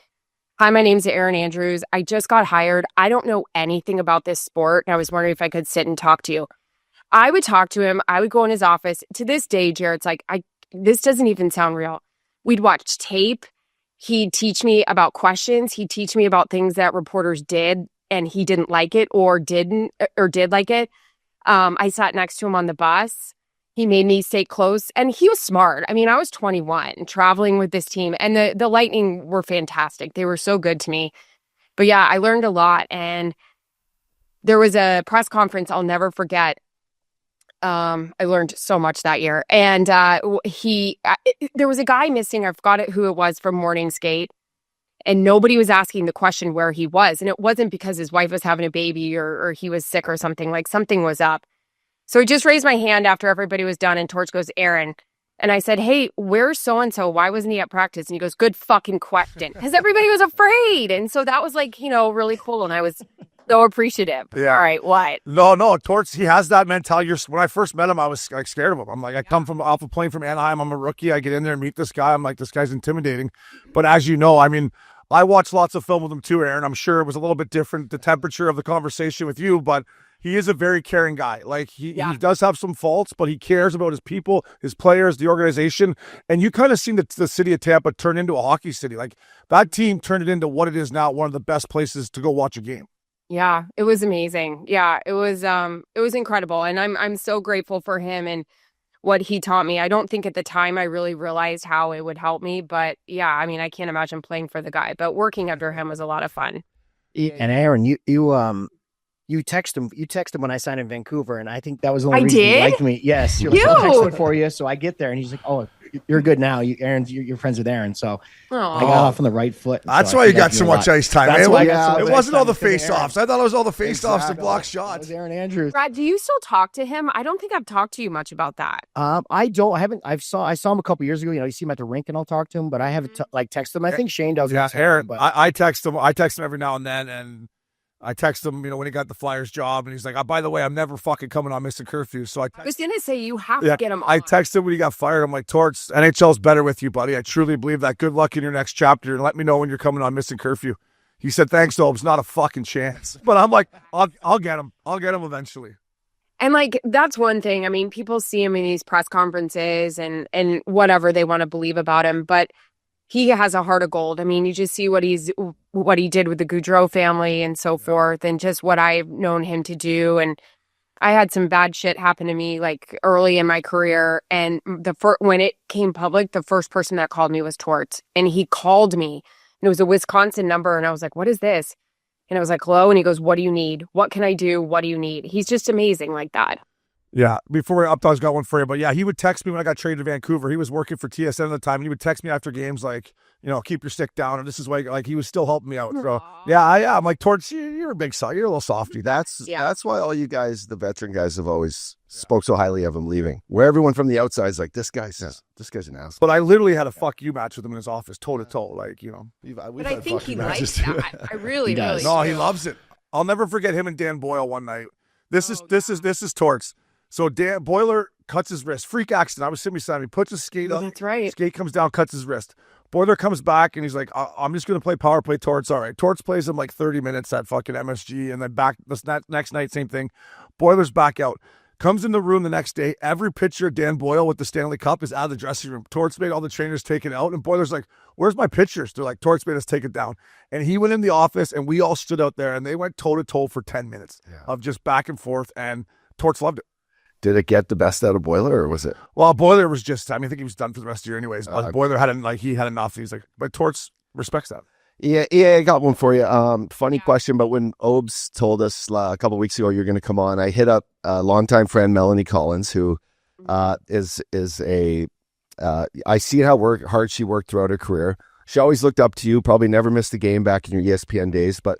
Speaker 1: hi, my name's Erin Andrews. I just got hired. I don't know anything about this sport. And I was wondering if I could sit and talk to you. I would talk to him. I would go in his office. To this day, Jared's like, this doesn't even sound real. We'd watch tape. He'd teach me about questions. He'd teach me about things that reporters did and he didn't like it or did like it. I sat next to him on the bus. He made me stay close and he was smart. I mean, I was 21 traveling with this team and the Lightning were fantastic. They were so good to me. But yeah, I learned a lot. And there was a press conference I'll never forget. I learned so much that year. And there was a guy missing. I forgot who it was from morning skate. And nobody was asking the question where he was. And it wasn't because his wife was having a baby or he was sick or something. Like something was up. So I just raised my hand after everybody was done. And Torch goes, Erin. And I said, hey, where's so-and-so? Why wasn't he at practice? And he goes, good fucking question. Because everybody was afraid. And so that was like, really cool. And I was so appreciative.
Speaker 3: Yeah.
Speaker 1: All right, what?
Speaker 3: No, Torts, he has that mentality. When I first met him, I was like scared of him. I'm like, I come from off a plane from Anaheim. I'm a rookie. I get in there and meet this guy. I'm like, this guy's intimidating. But as you know, I mean, I watched lots of film with him too, Erin. I'm sure it was a little bit different, the temperature of the conversation with you, but he is a very caring guy. Like he does have some faults, but he cares about his people, his players, the organization. And you kind of seen the city of Tampa turn into a hockey city. Like that team turned it into what it is now, one of the best places to go watch a game.
Speaker 1: Yeah, it was amazing. Yeah, it was incredible. And I'm so grateful for him and what he taught me. I don't think at the time I really realized how it would help me, but yeah, I mean, I can't imagine playing for the guy, but working under him was a lot of fun.
Speaker 10: And Erin, you You text him when I signed in Vancouver, and I think that was the only
Speaker 1: I
Speaker 10: reason he
Speaker 1: did?
Speaker 10: liked me. Yes, you're like, I'll text it for you. So I get there, and he's like, "Oh, you're good now. You're friends with Aaron." So I got off on the right foot.
Speaker 3: That's
Speaker 10: so
Speaker 3: why
Speaker 10: I
Speaker 3: you
Speaker 10: think
Speaker 3: got
Speaker 10: that
Speaker 3: so
Speaker 10: meant a
Speaker 3: much
Speaker 10: lot.
Speaker 3: ice time.
Speaker 10: That's
Speaker 3: It,
Speaker 10: why I got so
Speaker 3: it
Speaker 10: much
Speaker 3: wasn't
Speaker 10: ice
Speaker 3: all the
Speaker 10: time because of
Speaker 3: face-offs.
Speaker 10: Aaron.
Speaker 3: I thought it was all the face-offs and
Speaker 10: Exactly.
Speaker 3: block
Speaker 10: That
Speaker 3: shots.
Speaker 10: was Erin Andrews.
Speaker 1: Brad, do you still talk to him? I don't think I've talked to you much about that.
Speaker 10: I don't. I haven't. I saw him a couple years ago. You see him at the rink, and I'll talk to him. But I haven't texted him. I think Shane does.
Speaker 3: Yeah, Aaron.
Speaker 10: But
Speaker 3: I text him. I text him every now and then, and I text him, when he got the Flyers job, and he's like, by the way, I'm never fucking coming on Missin Curfew. So I
Speaker 1: was going to say, you have to get him on.
Speaker 3: I texted him when he got fired. I'm like, Torts, NHL's better with you, buddy. I truly believe that. Good luck in your next chapter, and let me know when you're coming on Missin Curfew. He said, thanks, Obes. Not a fucking chance. But I'm like, I'll get him. I'll get him eventually.
Speaker 1: And that's one thing. I mean, people see him in these press conferences and whatever they want to believe about him, but he has a heart of gold. I mean, you just see what he did with the Goudreau family and so forth, and just what I've known him to do. And I had some bad shit happen to me early in my career, and when it came public, the first person that called me was Torts, and he called me, and it was a Wisconsin number, and I was like, "What is this?" And I was like, "Hello," and he goes, "What do you need? What can I do? What do you need?" He's just amazing like that.
Speaker 3: Yeah, before Updog's got one for you, but yeah, he would text me when I got traded to Vancouver. He was working for TSN at the time, and he would text me after games keep your stick down, and this is why he was still helping me out. So I'm like, Torts, you're a big you're a little softy.
Speaker 7: That's why all you guys, the veteran guys, have always spoke so highly of him leaving. Where everyone from the outside is like, this guy's an asshole.
Speaker 3: But I literally had a fuck you match with him in his office, toe to toe.
Speaker 1: But I think he likes that. I really, really
Speaker 3: No,
Speaker 1: do.
Speaker 3: he loves it. I'll never forget him and Dan Boyle one night. This is Torts. So Dan Boiler cuts his wrist. Freak accident. I was sitting beside him. He puts his skate up.
Speaker 1: That's right.
Speaker 3: Skate comes down, cuts his wrist. Boiler comes back, and he's like, I'm just going to play power play Torts. All right. Torts plays him 30 minutes at fucking MSG, and then back this next night, same thing. Boiler's back out. Comes in the room the next day. Every picture of Dan Boyle with the Stanley Cup is out of the dressing room. Torts made all the trainers take it out, and Boiler's like, where's my pictures? They're like, Torts made us take it down. And he went in the office, and we all stood out there, and they went toe-to-toe for 10 minutes of just back and forth, and Torts loved it.
Speaker 7: Did it get the best out of Boiler, or was it?
Speaker 3: Well, Boiler was just, I think he was done for the rest of the year anyways. Boiler he had enough. He's like, but Torts respects that.
Speaker 7: Yeah, I got one for you. Funny question, but when Obes told us a couple of weeks ago you're going to come on, I hit up a longtime friend, Melanie Collins, who is I see how hard she worked throughout her career. She always looked up to you, probably never missed a game back in your ESPN days, but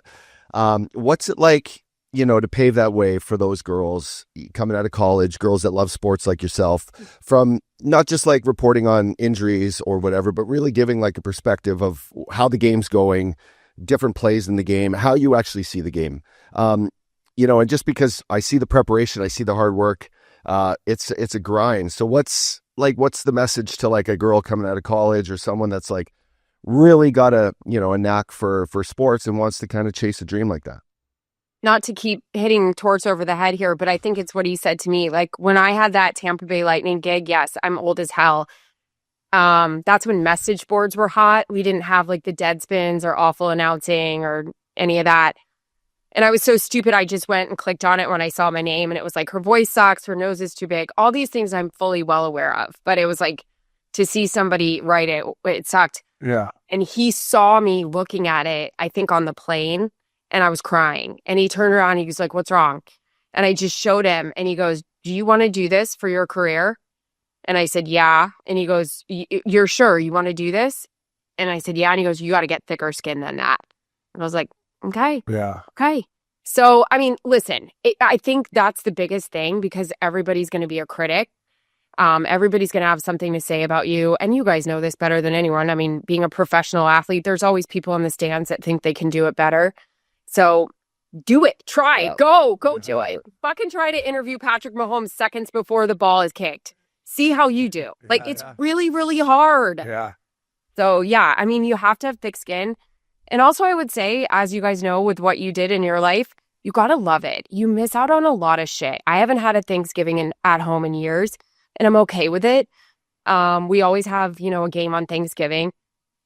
Speaker 7: what's it like, to pave that way for those girls coming out of college, girls that love sports like yourself, from not just reporting on injuries or whatever, but really giving a perspective of how the game's going, different plays in the game, how you actually see the game. And just because I see the preparation, I see the hard work, it's a grind. So what's the message to a girl coming out of college or someone that's really got a knack for sports and wants to kind of chase a dream like that?
Speaker 1: Not to keep hitting Torts over the head here, but I think it's what he said to me. When I had that Tampa Bay Lightning gig, yes, I'm old as hell. That's when message boards were hot. We didn't have the Deadspins or awful announcing or any of that. And I was so stupid, I just went and clicked on it when I saw my name, and it was her voice sucks, her nose is too big. All these things I'm fully well aware of. But it was to see somebody write it sucked.
Speaker 3: Yeah.
Speaker 1: And he saw me looking at it, I think on the plane, and I was crying. And he turned around and he was like, "What's wrong?" And I just showed him, and he goes, "Do you want to do this for your career?" And I said, "Yeah." And he goes, "You're sure you want to do this?" And I said, "Yeah." And he goes, "You got to get thicker skin than that." And I was like, "Okay."
Speaker 3: Yeah.
Speaker 1: Okay. So, I mean, listen, I think that's the biggest thing, because everybody's going to be a critic. Everybody's going to have something to say about you. And you guys know this better than anyone. I mean, being a professional athlete, there's always people in the stands that think they can do it better. So do it. Try. Go do it. Fucking try to interview Patrick Mahomes seconds before the ball is kicked. See how you do. It's really, really hard.
Speaker 3: Yeah.
Speaker 1: So, yeah, I mean, you have to have thick skin. And also, I would say, as you guys know, with what you did in your life, you got to love it. You miss out on a lot of shit. I haven't had a Thanksgiving at home in years, and I'm okay with it. We always have, a game on Thanksgiving.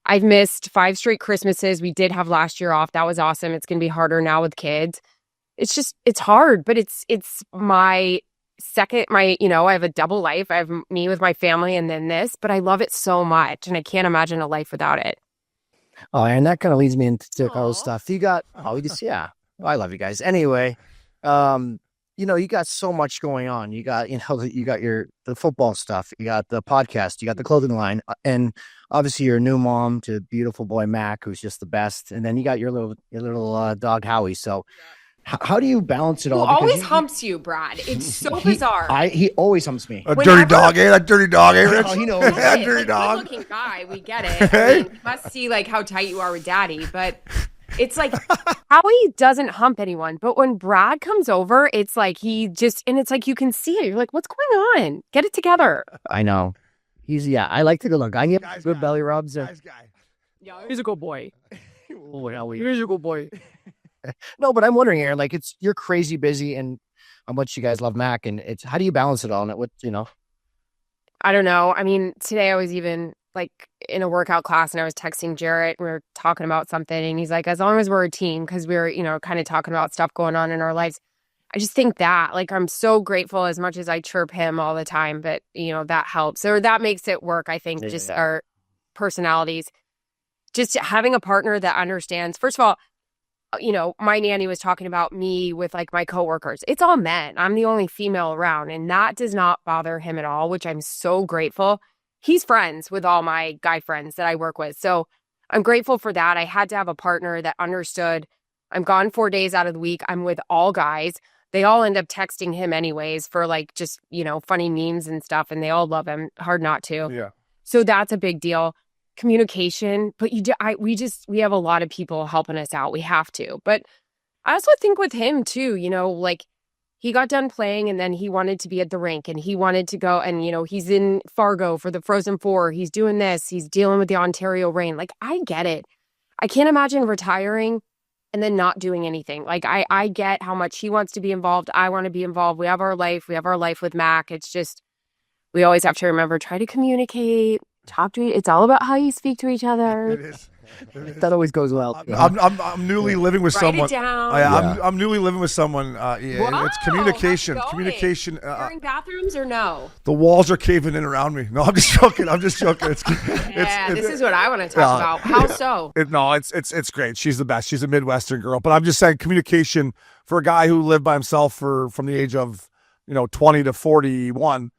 Speaker 1: I've missed 5 straight Christmases. We did have last year off. That was awesome. It's going to be harder now with kids. It's hard, but it's my second, I have a double life. I have me with my family and then this, but I love it so much, and I can't imagine a life without it.
Speaker 10: Oh, and that kind of leads me into other stuff. You got, I love you guys. Anyway, You got so much going on. You got the football stuff, you got the podcast, you got the clothing line, and obviously you're a new mom to beautiful boy Mac, who's just the best. And then you got your little dog Howie. So how do you balance it all?
Speaker 1: Who always humps you, Brad. It's so bizarre.
Speaker 10: He always humps me.
Speaker 3: A dirty dog, eh? That dirty dog, eh, Rich?
Speaker 10: He knows.
Speaker 3: That dirty dog.
Speaker 1: Good-looking guy, we get it. I mean, you must see like how tight you are with Daddy, but it's like Howie doesn't hump anyone. But when Brad comes over, it's like it's like you can see it. You're like, what's going on? Get it together.
Speaker 10: I know. I like the good look. I give good belly rubs.
Speaker 1: Yeah, he's a good boy.
Speaker 10: He's a good boy. No, but I'm wondering, Aaron, like you're crazy busy and how much you guys love Mac, and it's how do you balance it all? And
Speaker 1: I don't know. I mean, today I was even like in a workout class and I was texting Jarrett. We were talking about something and he's like, as long as we're a team, because we were, kind of talking about stuff going on in our lives. I just think that like I'm so grateful as much as I chirp him all the time, but that helps or that makes it work. I think just our personalities, just having a partner that understands. First of all, my nanny was talking about me with like my coworkers. It's all men. I'm the only female around, and that does not bother him at all, which I'm so grateful. He's friends with all my guy friends that I work with. So I'm grateful for that. I had to have a partner that understood. I'm gone 4 days out of the week. I'm with all guys. They all end up texting him anyways for like just, funny memes and stuff, and they all love him. Hard not to.
Speaker 3: Yeah.
Speaker 1: So that's a big deal. Communication, but we have a lot of people helping us out. We have to. But I also think with him too, like he got done playing and then he wanted to be at the rink and he wanted to go and he's in Fargo for the Frozen Four. He's doing this. He's dealing with the Ontario rain. Like I get it. I can't imagine retiring and then not doing anything. Like I get how much he wants to be involved. I want to be involved. We have our life. We have our life with Mac. It's just we always have to remember, try to communicate. Talk to it's all about how you speak to each other.
Speaker 3: It is.
Speaker 10: That always goes well.
Speaker 3: I'm newly living with someone.
Speaker 1: Write it down.
Speaker 3: I'm newly living with someone. It's communication. Communication.
Speaker 1: Sharing bathrooms or no?
Speaker 3: The walls are caving in around me. No, I'm just joking. It's
Speaker 1: this is what I want to talk about. How so?
Speaker 3: It's great. She's the best. She's a Midwestern girl. But I'm just saying, communication for a guy who lived by himself from the age of 20 to 41.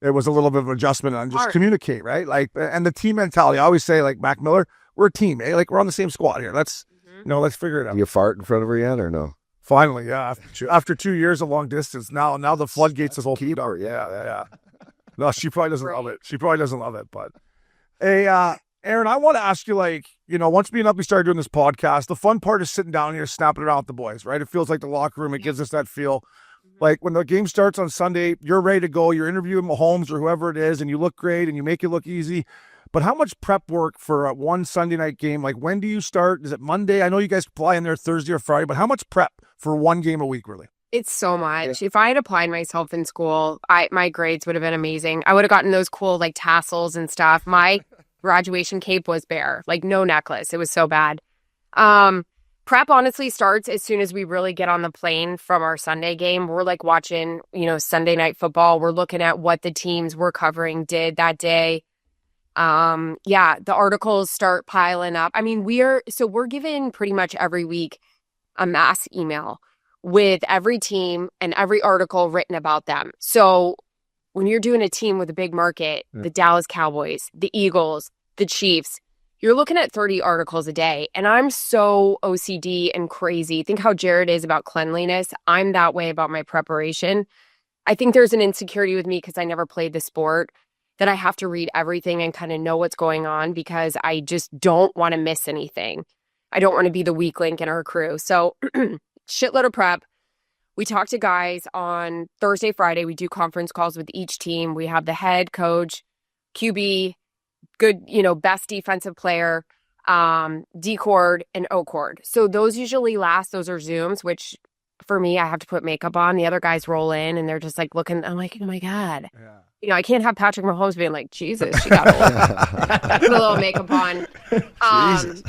Speaker 3: It was a little bit of an adjustment on just communicate, right? Like, and the team mentality. I always say, like Mac Miller, we're a team, eh? Like we're on the same squad here. Let's, let's figure it out.
Speaker 7: You fart in front of her yet or no?
Speaker 3: Finally, yeah. After 2 years of long distance, now the floodgates have opened. Yeah. No, she probably doesn't love it. She probably doesn't love it. But hey, Aaron, I want to ask you, like, once me and Uppy started doing this podcast, the fun part is sitting down here, snapping it out with the boys, right? It feels like the locker room. It gives us that feel. Like when the game starts on Sunday, you're ready to go. You're interviewing Mahomes or whoever it is, and you look great and you make it look easy. But how much prep work for one Sunday night game? Like when do you start? Is it Monday? I know you guys fly in there Thursday or Friday, but how much prep for one game a week, really?
Speaker 1: It's so much. Yeah. If I had applied myself in school, my grades would have been amazing. I would have gotten those cool like tassels and stuff. My graduation cape was bare, like no necklace. It was so bad. Prep honestly starts as soon as we really get on the plane from our Sunday game. We're like watching, Sunday night football. We're looking at what the teams we're covering did that day. The articles start piling up. I mean, we're given pretty much every week a mass email with every team and every article written about them. So when you're doing a team with a big market, the Dallas Cowboys, the Eagles, the Chiefs, you're looking at 30 articles a day. And I'm so OCD and crazy. Think how Jared is about cleanliness. I'm that way about my preparation. I think there's an insecurity with me because I never played the sport that I have to read everything and kind of know what's going on because I just don't want to miss anything. I don't want to be the weak link in our crew. So shitload of prep. We talk to guys on Thursday, Friday. We do conference calls with each team. We have the head coach, QB, good, best defensive player, D-cord, and O-cord. So those usually last. Those are Zooms, which for me, I have to put makeup on. The other guys roll in and they're just like looking. I'm like, oh my God. Yeah. I can't have Patrick Mahomes being like, Jesus, she got old. Put a little makeup on. Jesus.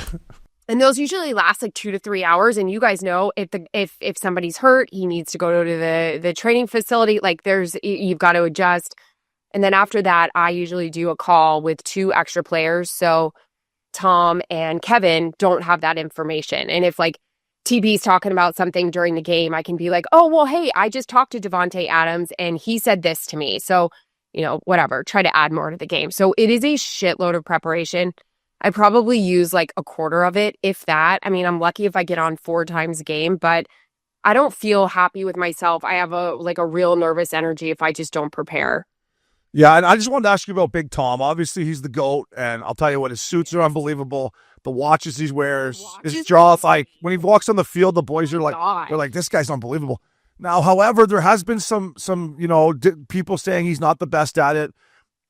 Speaker 1: And those usually last like 2 to 3 hours. And you guys know if somebody's hurt, he needs to go to the training facility. Like you've got to adjust. And then after that, I usually do a call with 2 extra players. So Tom and Kevin don't have that information. And if like TB's talking about something during the game, I can be like, oh, well, hey, I just talked to Devontae Adams and he said this to me. So, whatever, try to add more to the game. So it is a shitload of preparation. I probably use like a quarter of it, if that. I mean, I'm lucky if I get on 4 times a game, but I don't feel happy with myself. I have a real nervous energy if I just don't prepare.
Speaker 3: Yeah, and I just wanted to ask you about Big Tom. Obviously, he's the GOAT, and I'll tell you what, his suits are unbelievable. The watches he wears, his jaw, like when he walks on the field, the boys are like, they're like, this guy's unbelievable. Now, however, there has been some people saying he's not the best at it.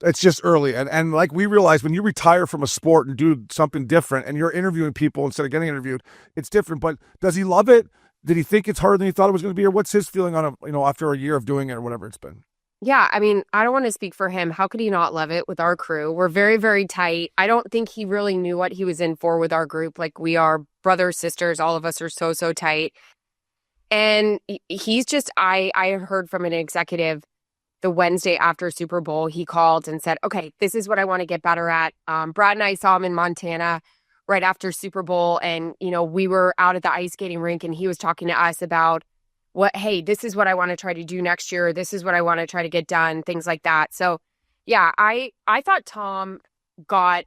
Speaker 3: It's just early, and like we realize when you retire from a sport and do something different, and you're interviewing people instead of getting interviewed, it's different. But does he love it? Did he think it's harder than he thought it was going to be, or what's his feeling on it? After a year of doing it or whatever it's been.
Speaker 1: Yeah, I mean, I don't want to speak for him. How could he not love it with our crew? We're very, very tight. I don't think he really knew what he was in for with our group. Like, we are brothers, sisters. All of us are so, so tight. And he's just, I heard from an executive the Wednesday after Super Bowl, he called and said, okay, this is what I want to get better at. Brad and I saw him in Montana right after Super Bowl. And, we were out at the ice skating rink and he was talking to us about hey, this is what I want to try to do next year. This is what I want to try to get done, things like that. So, yeah, I thought Tom got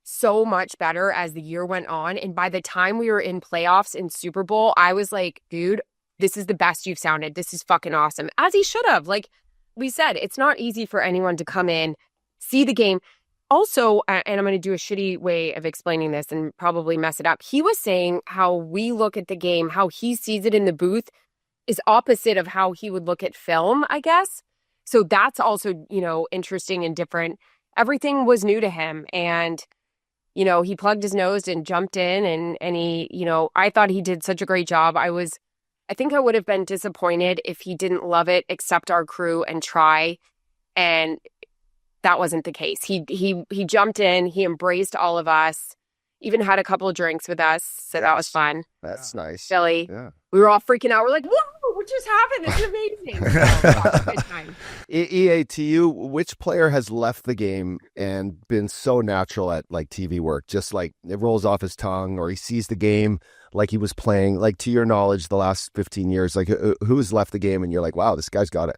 Speaker 1: so much better as the year went on. And by the time we were in playoffs in Super Bowl, I was like, dude, this is the best you've sounded. This is fucking awesome. As he should have. Like we said, it's not easy for anyone to come in, see the game. Also, and I'm going to do a shitty way of explaining this and probably mess it up. He was saying how we look at the game, how he sees it in the booth, is opposite of how he would look at film, I guess. So that's also, interesting and different. Everything was new to him. And, he plugged his nose and jumped in and he, I thought he did such a great job. I think I would have been disappointed if he didn't love it, accept our crew and try. And that wasn't the case. He jumped in, he embraced all of us, even had a couple of drinks with us. So that was fun.
Speaker 7: That's nice.
Speaker 1: Philly.
Speaker 7: Yeah.
Speaker 1: We were all freaking out. We're like, whoa, what just happened? This is amazing. So, good time.
Speaker 7: EATU, which player has left the game and been so natural at like TV work? Just like it rolls off his tongue or he sees the game like he was playing, like to your knowledge, the last 15 years, like who's left the game and you're like, wow, this guy's got it.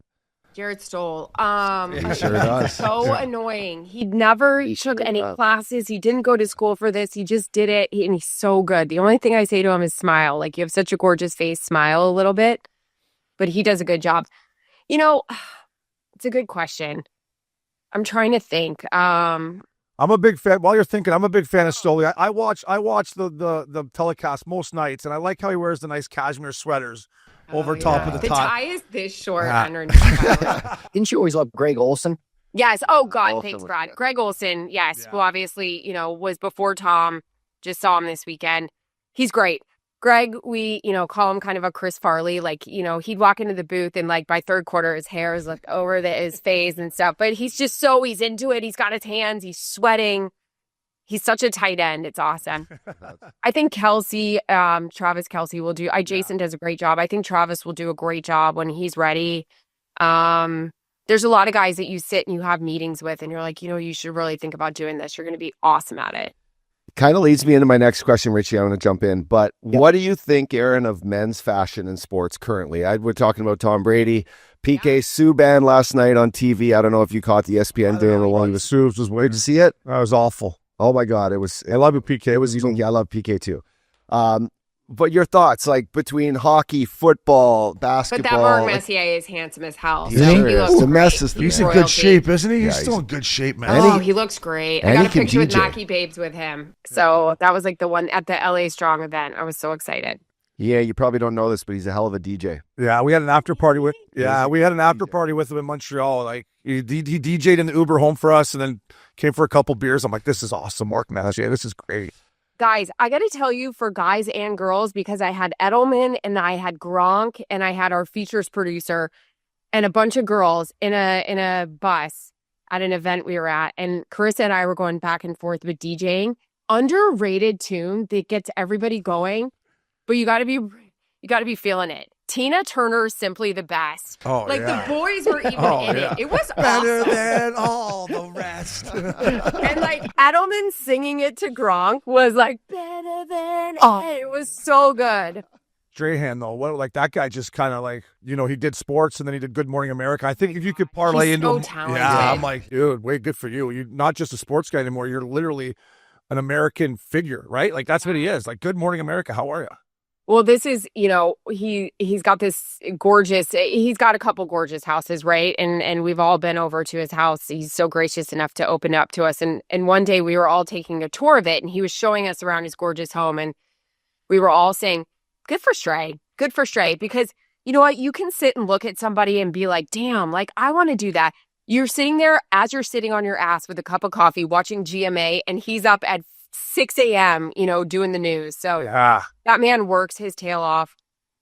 Speaker 1: Jared Stoll.
Speaker 7: He sure does.
Speaker 1: So annoying. He never took any classes. He didn't go to school for this. He just did it. And he's so good. The only thing I say to him is smile. Like, you have such a gorgeous face. Smile a little bit. But he does a good job. It's a good question. I'm trying to think.
Speaker 3: I'm a big fan. While you're thinking, I'm a big fan of Stoli. I watch the telecast most nights, and I like how he wears the nice cashmere sweaters over top of the tie.
Speaker 1: The tie is this short underneath.
Speaker 10: Didn't you always love Greg Olson?
Speaker 1: Yes. Oh, God.
Speaker 10: Olsen
Speaker 1: Thanks,
Speaker 10: was
Speaker 1: Brad.
Speaker 10: good.
Speaker 1: Greg Olson, yes, who obviously, was before Tom. Just saw him this weekend. He's great. Greg, we, call him kind of a Chris Farley. Like, he'd walk into the booth and like by third quarter, his hair is like over his face and stuff. But he's into it. He's got his hands. He's sweating. He's such a tight end. It's awesome. I think Kelsey, Travis Kelsey will do. Jason does a great job. I think Travis will do a great job when he's ready. There's a lot of guys that you sit and you have meetings with and you're like, you should really think about doing this. You're going to be awesome at it.
Speaker 7: Kind of leads me into my next question, Richie. I want to jump in. But what do you think, Erin, of men's fashion in sports currently? We're talking about Tom Brady, PK Subban last night on TV. I don't know if you caught the ESPN doing along
Speaker 3: The
Speaker 7: the
Speaker 3: Subs was way
Speaker 7: Did you see it?
Speaker 3: That was awful.
Speaker 7: Oh my God, it was.
Speaker 3: I love you, PK.
Speaker 7: It was even. Yeah, I love PK too. But your thoughts, like between hockey, football, basketball.
Speaker 1: But that Mark Messier is handsome as hell.
Speaker 7: He
Speaker 1: So
Speaker 7: sure
Speaker 1: he
Speaker 7: is.
Speaker 1: looks
Speaker 7: The mess
Speaker 1: great.
Speaker 7: is the
Speaker 3: He's
Speaker 7: man.
Speaker 3: in good shape, isn't he?
Speaker 7: Yeah,
Speaker 3: He's still in good shape, man.
Speaker 1: Oh, he looks great. I
Speaker 7: and
Speaker 1: got
Speaker 7: he
Speaker 1: a
Speaker 7: can
Speaker 1: picture with
Speaker 7: DJ.
Speaker 1: Mackie Babes with him. So that was like the one at the LA Strong event. I was so excited.
Speaker 7: Yeah, you probably don't know this, but he's a hell of a DJ.
Speaker 3: Yeah, we had an after party with. Yeah, we had an after party with him in Montreal. Like he DJ'd in the Uber home for us, and then came for a couple beers. I'm like, this is awesome, Mark Messier. This is great.
Speaker 1: Guys, I got to tell you, for guys and girls, because I had Edelman and I had Gronk and I had our features producer and a bunch of girls in a bus at an event we were at, and Carissa and I were going back and forth with DJing. Underrated tune that gets everybody going, but you got to be feeling it. Tina Turner, Simply the Best.
Speaker 3: Oh,
Speaker 1: like
Speaker 3: yeah.
Speaker 1: the boys were even in it. It was
Speaker 3: Better
Speaker 1: awesome.
Speaker 3: than all the rest.
Speaker 1: And like Edelman singing it to Gronk was like better than it was so good.
Speaker 3: Strahan, though, what, like that guy just kind of like, he did sports and then he did Good Morning America. I think if you could parlay
Speaker 1: He's
Speaker 3: into
Speaker 1: so
Speaker 3: him,
Speaker 1: talented.
Speaker 3: yeah, I'm like, dude, way good for you. You're not just a sports guy anymore. You're literally an American figure, right? Like that's what he is. Like, Good Morning America, how are you?
Speaker 1: Well, this is, he's got he's got a couple gorgeous houses, right? And we've all been over to his house. He's so gracious enough to open up to us. And one day we were all taking a tour of it and he was showing us around his gorgeous home. And we were all saying, good for Stray, because you know what? You can sit and look at somebody and be like, damn, like I want to do that. You're sitting there as you're sitting on your ass with a cup of coffee watching GMA and he's up at 6 a.m., doing the news. So
Speaker 3: Yeah.
Speaker 1: that man works his tail off.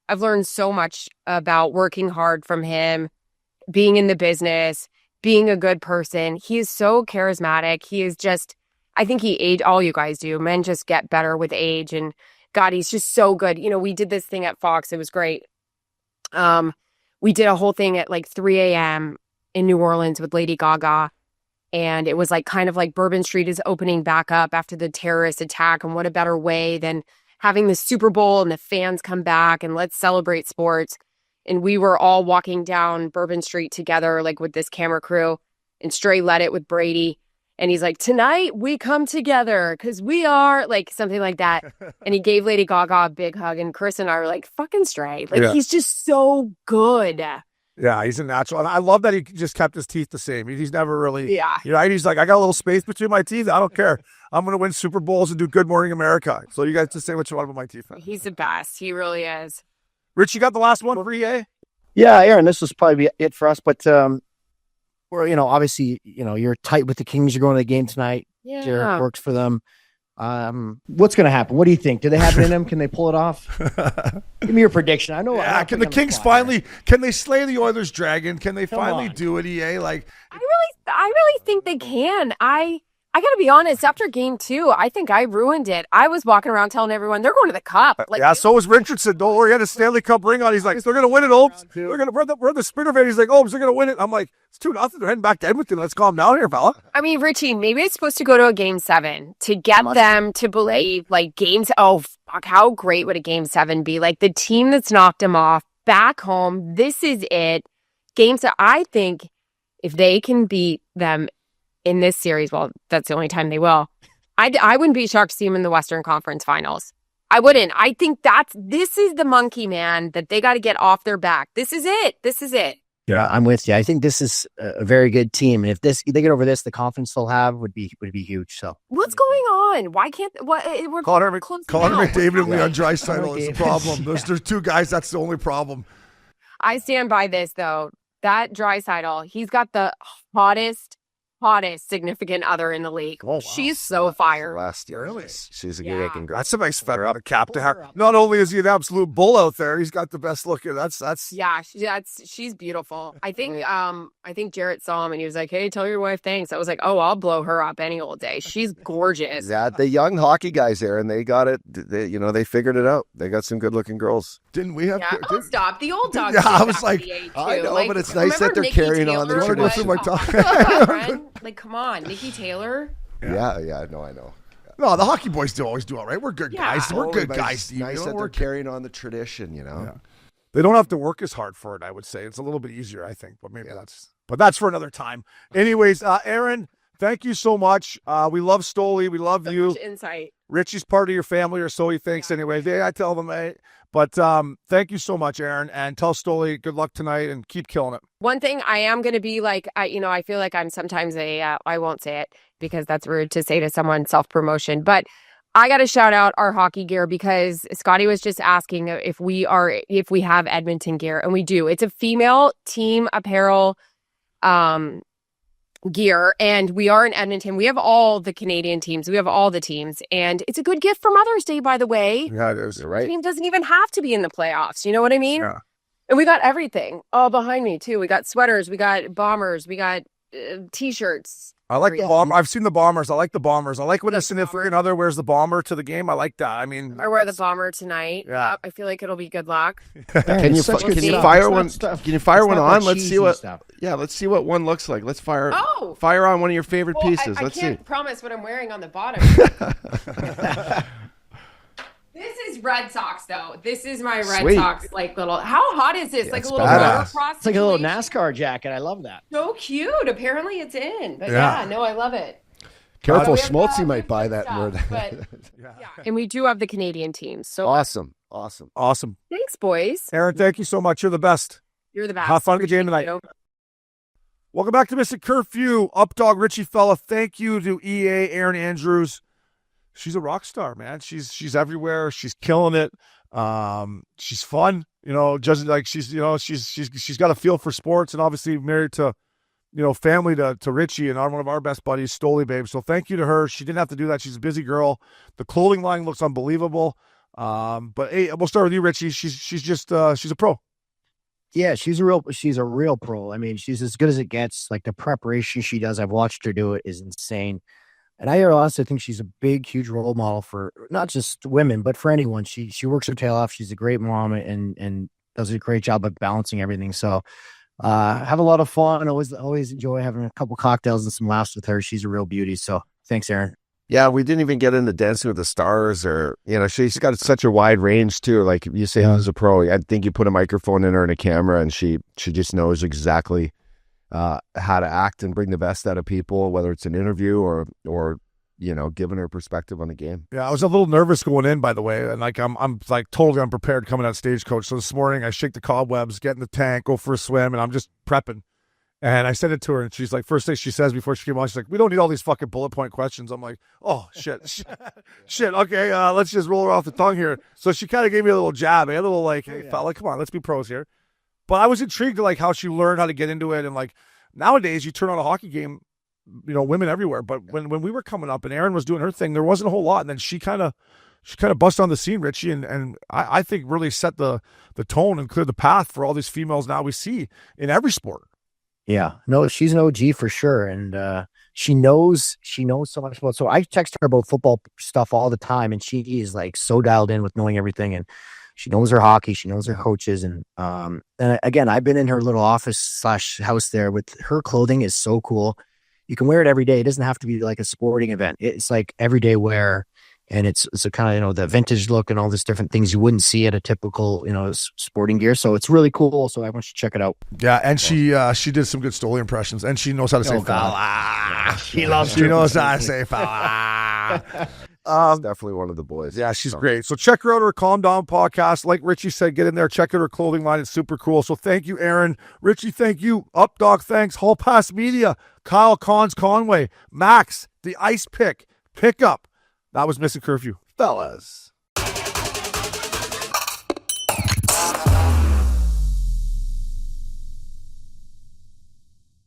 Speaker 1: I've learned so much about working hard from him, being in the business, being a good person. He is so charismatic. He is just, I think all you guys do. Men just get better with age. And God, he's just so good. We did this thing at Fox. It was great. We did a whole thing at like 3 a.m. in New Orleans with Lady Gaga. And it was like kind of like Bourbon Street is opening back up after the terrorist attack. And what a better way than having the Super Bowl and the fans come back and let's celebrate sports. And we were all walking down Bourbon Street together, like with this camera crew. And Stray led it with Brady. And he's like, tonight we come together because we are like something like that. And he gave Lady Gaga a big hug. And Chris and I were like, fucking Stray. Like, He's just so good.
Speaker 3: Yeah, he's a natural. And I love that he just kept his teeth the same. He's never really,
Speaker 1: Yeah.
Speaker 3: He's like, I got a little space between my teeth. I don't care. I'm going to win Super Bowls and do Good Morning America. So you guys just say what you want about my teeth.
Speaker 1: He's the best. He really is.
Speaker 3: Rich, you got the last one for EA?
Speaker 10: Yeah, Aaron, this was probably it for us, but we're, obviously, you're tight with the Kings. You're going to the game tonight.
Speaker 1: Yeah.
Speaker 10: Jared works for them. What's going to happen? What do you think? Do they have it in them? Can they pull it off? Give me your prediction. I know.
Speaker 3: Yeah, can the Kings finally? Can they slay the Oilers dragon? Can they finally do it? EA, like
Speaker 1: I really think they can. I got to be honest. After game 2, I think I ruined it. I was walking around telling everyone they're going to the Cup. Like,
Speaker 3: yeah, so was Richardson. Don't worry, he had a Stanley Cup ring on. He's like, they're going to win it, Opes. We're the Sprinter fan. He's like, Opes, they're going to win it. I'm like, it's 2-0. They're heading back to Edmonton. Let's calm down here, fella.
Speaker 1: I mean, Richie, maybe it's supposed to go to a game 7 to get them to believe like games. Oh, fuck, how great would a game 7 be? Like the team that's knocked them off back home. This is it. Game 7. I think if they can beat them in this series, well, that's the only time they will. I wouldn't be shocked to see them in the Western Conference Finals. I wouldn't. I think this is the monkey, man, that they got to get off their back. This is it.
Speaker 10: Yeah, I'm with you. I think this is a very good team. And if they get over this, the confidence they'll have would be huge. So
Speaker 1: what's going on? Why can't we're
Speaker 3: Connor
Speaker 1: closing out.
Speaker 3: McDavid and Leon Draisaitl is the problem. There's 2 guys. That's the only problem.
Speaker 1: I stand by this though. That Draisaitl, he's got the hottest significant other in the league. Oh, wow. She's so fired.
Speaker 7: Last year,
Speaker 3: really?
Speaker 7: She's a good girl.
Speaker 3: That's a nice feather on the cap to have. Not only is he an absolute bull out there, he's got the best looking. That's
Speaker 1: yeah. She's beautiful. I think Jarrett saw him and he was like, "Hey, tell your wife thanks." I was like, "Oh, I'll blow her up any old day. She's gorgeous."
Speaker 7: Yeah, the young hockey guys there, and they got it. They figured it out. They got some good looking girls.
Speaker 3: Didn't we have?
Speaker 1: Yeah. Stop the old dogs.
Speaker 3: Yeah, I was like,
Speaker 7: I know, but it's nice that they're carrying on the
Speaker 3: tradition.
Speaker 1: Like, come on, Nikki Taylor.
Speaker 7: Yeah, I know. Yeah.
Speaker 3: No, the hockey boys always do all right. We're good guys. We're good guys.
Speaker 7: Nice that they're carrying on the tradition,
Speaker 3: Yeah. They don't have to work as hard for it, I would say. It's a little bit easier, I think. But maybe that's for another time. Anyways, Erin, thank you so much. We love Stoli. We love you.
Speaker 1: Much insight.
Speaker 3: Richie's part of your family, or so he thinks anyway. I tell them, but thank you so much, Erin, and tell Stoli good luck tonight and keep killing it.
Speaker 1: One thing I am going to be like, I feel like I'm sometimes I won't say it because that's rude to say to someone, self-promotion, but I got to shout out our hockey gear because Scotty was just asking if we have Edmonton gear, and we do. It's a female team apparel gear, and we are in Edmonton. We have all the Canadian teams. We have all the teams, and it's a good gift for Mother's Day, by the way.
Speaker 3: Yeah, it is.
Speaker 7: You're right.
Speaker 1: The team doesn't even have to be in the playoffs. You know what I mean?
Speaker 3: Yeah.
Speaker 1: And we got everything all behind me too. We got sweaters, we got bombers, we got t-shirts.
Speaker 3: I like the bomber. I've seen the bombers. I like the bombers. I like when a significant other wears the bomber to the game. I like that. I mean,
Speaker 1: I wear the bomber tonight.
Speaker 3: Yeah.
Speaker 1: I feel like it'll be good luck.
Speaker 7: Can you fire one? Can you fire one on? Let's see what. Yeah, let's see what one looks like. Let's fire on one of your favorite pieces.
Speaker 1: I
Speaker 7: Let's
Speaker 1: can't
Speaker 7: see.
Speaker 1: promise what I'm wearing on the bottom. This is Red Sox, though. This is my Red
Speaker 10: Sweet.
Speaker 1: Sox, like, little. How hot is this?
Speaker 7: Yeah,
Speaker 1: Like
Speaker 7: it's
Speaker 1: a little
Speaker 7: badass.
Speaker 1: motocross.
Speaker 10: It's like a little
Speaker 1: situation?
Speaker 10: NASCAR jacket. I love that.
Speaker 1: So cute. Apparently, it's in. But
Speaker 3: Yeah.
Speaker 1: yeah, no, I love it.
Speaker 11: Careful,
Speaker 1: We have,
Speaker 11: Schmaltzy
Speaker 1: we
Speaker 11: might
Speaker 1: have
Speaker 11: buy
Speaker 1: good
Speaker 11: that
Speaker 1: stuff,
Speaker 11: word.
Speaker 1: but, yeah. And we do have the Canadian teams. So
Speaker 7: Awesome.
Speaker 3: Awesome.
Speaker 1: thanks, boys.
Speaker 3: Erin, thank you so much. You're the best.
Speaker 1: You're the best.
Speaker 3: Have fun with the game tonight.
Speaker 1: You.
Speaker 3: Welcome back to Missin Curfew. Updog Richie Fella. Thank you to EA, Erin Andrews. She's a rock star, man. She's everywhere. She's killing it. She's fun. Just like she's got a feel for sports, and obviously married to, family to Richie and one of our best buddies, Stoli Babe. So thank you to her. She didn't have to do that. She's a busy girl. The clothing line looks unbelievable. But hey, we'll start with you, Richie. She's a pro.
Speaker 10: Yeah, she's a real pro. I mean, she's as good as it gets. Like the preparation she does, I've watched her do it, is insane. And I also think she's a big, huge role model for not just women, but for anyone. She works her tail off. She's a great mom and does a great job of balancing everything. So have a lot of fun. Always enjoy having a couple cocktails and some laughs with her. She's a real beauty. So thanks, Erin.
Speaker 7: Yeah, we didn't even get into Dancing with the Stars, or she's got such a wide range too. Like you say, as a pro, I think you put a microphone in her and a camera, and she just knows exactly how to act and bring the best out of people, whether it's an interview or giving her perspective on the game.
Speaker 3: Yeah, I was a little nervous going in, by the way, and I'm like totally unprepared coming out Stagecoach. So this morning I shake the cobwebs, get in the tank, go for a swim, and I'm just prepping. And I sent it to her, and she's like, first thing she says before she came on, she's like, we don't need all these fucking bullet point questions. I'm like, oh, shit. Okay, let's just roll her off the tongue here. So she kind of gave me a little jab, a little like, hey, fella, come on, let's be pros here. But I was intrigued to like how she learned how to get into it. And like nowadays you turn on a hockey game, women everywhere. But when we were coming up and Erin was doing her thing, there wasn't a whole lot. And then she kind of bust on the scene, Richie, and I think really set the tone and cleared the path for all these females now we see in every sport.
Speaker 10: Yeah, no, she's an OG for sure. And she knows so much about, so I text her about football stuff all the time. And she is like so dialed in with knowing everything. And she knows her hockey. She knows her coaches. And again, I've been in her little office/house there with her clothing is so cool. You can wear it every day. It doesn't have to be like a sporting event. It's like everyday wear. And it's a kind of, the vintage look and all these different things you wouldn't see at a typical, sporting gear. So it's really cool. So I want you to check it out.
Speaker 3: Yeah. And she did some good Stoli impressions, and she knows how to say fella.
Speaker 10: She loves
Speaker 3: She knows how to say fella.
Speaker 7: She's definitely one of the boys.
Speaker 3: Yeah, she's great. So check her out, her Calm Down podcast. Like Richie said, get in there, check out her clothing line. It's super cool. So thank you, Erin. Richie, thank you. Updog, thanks. Hall Pass Media. Kyle Cons Conway. Max, the Ice Pick. Pick up. That was Missin Curfew.
Speaker 11: Fellas.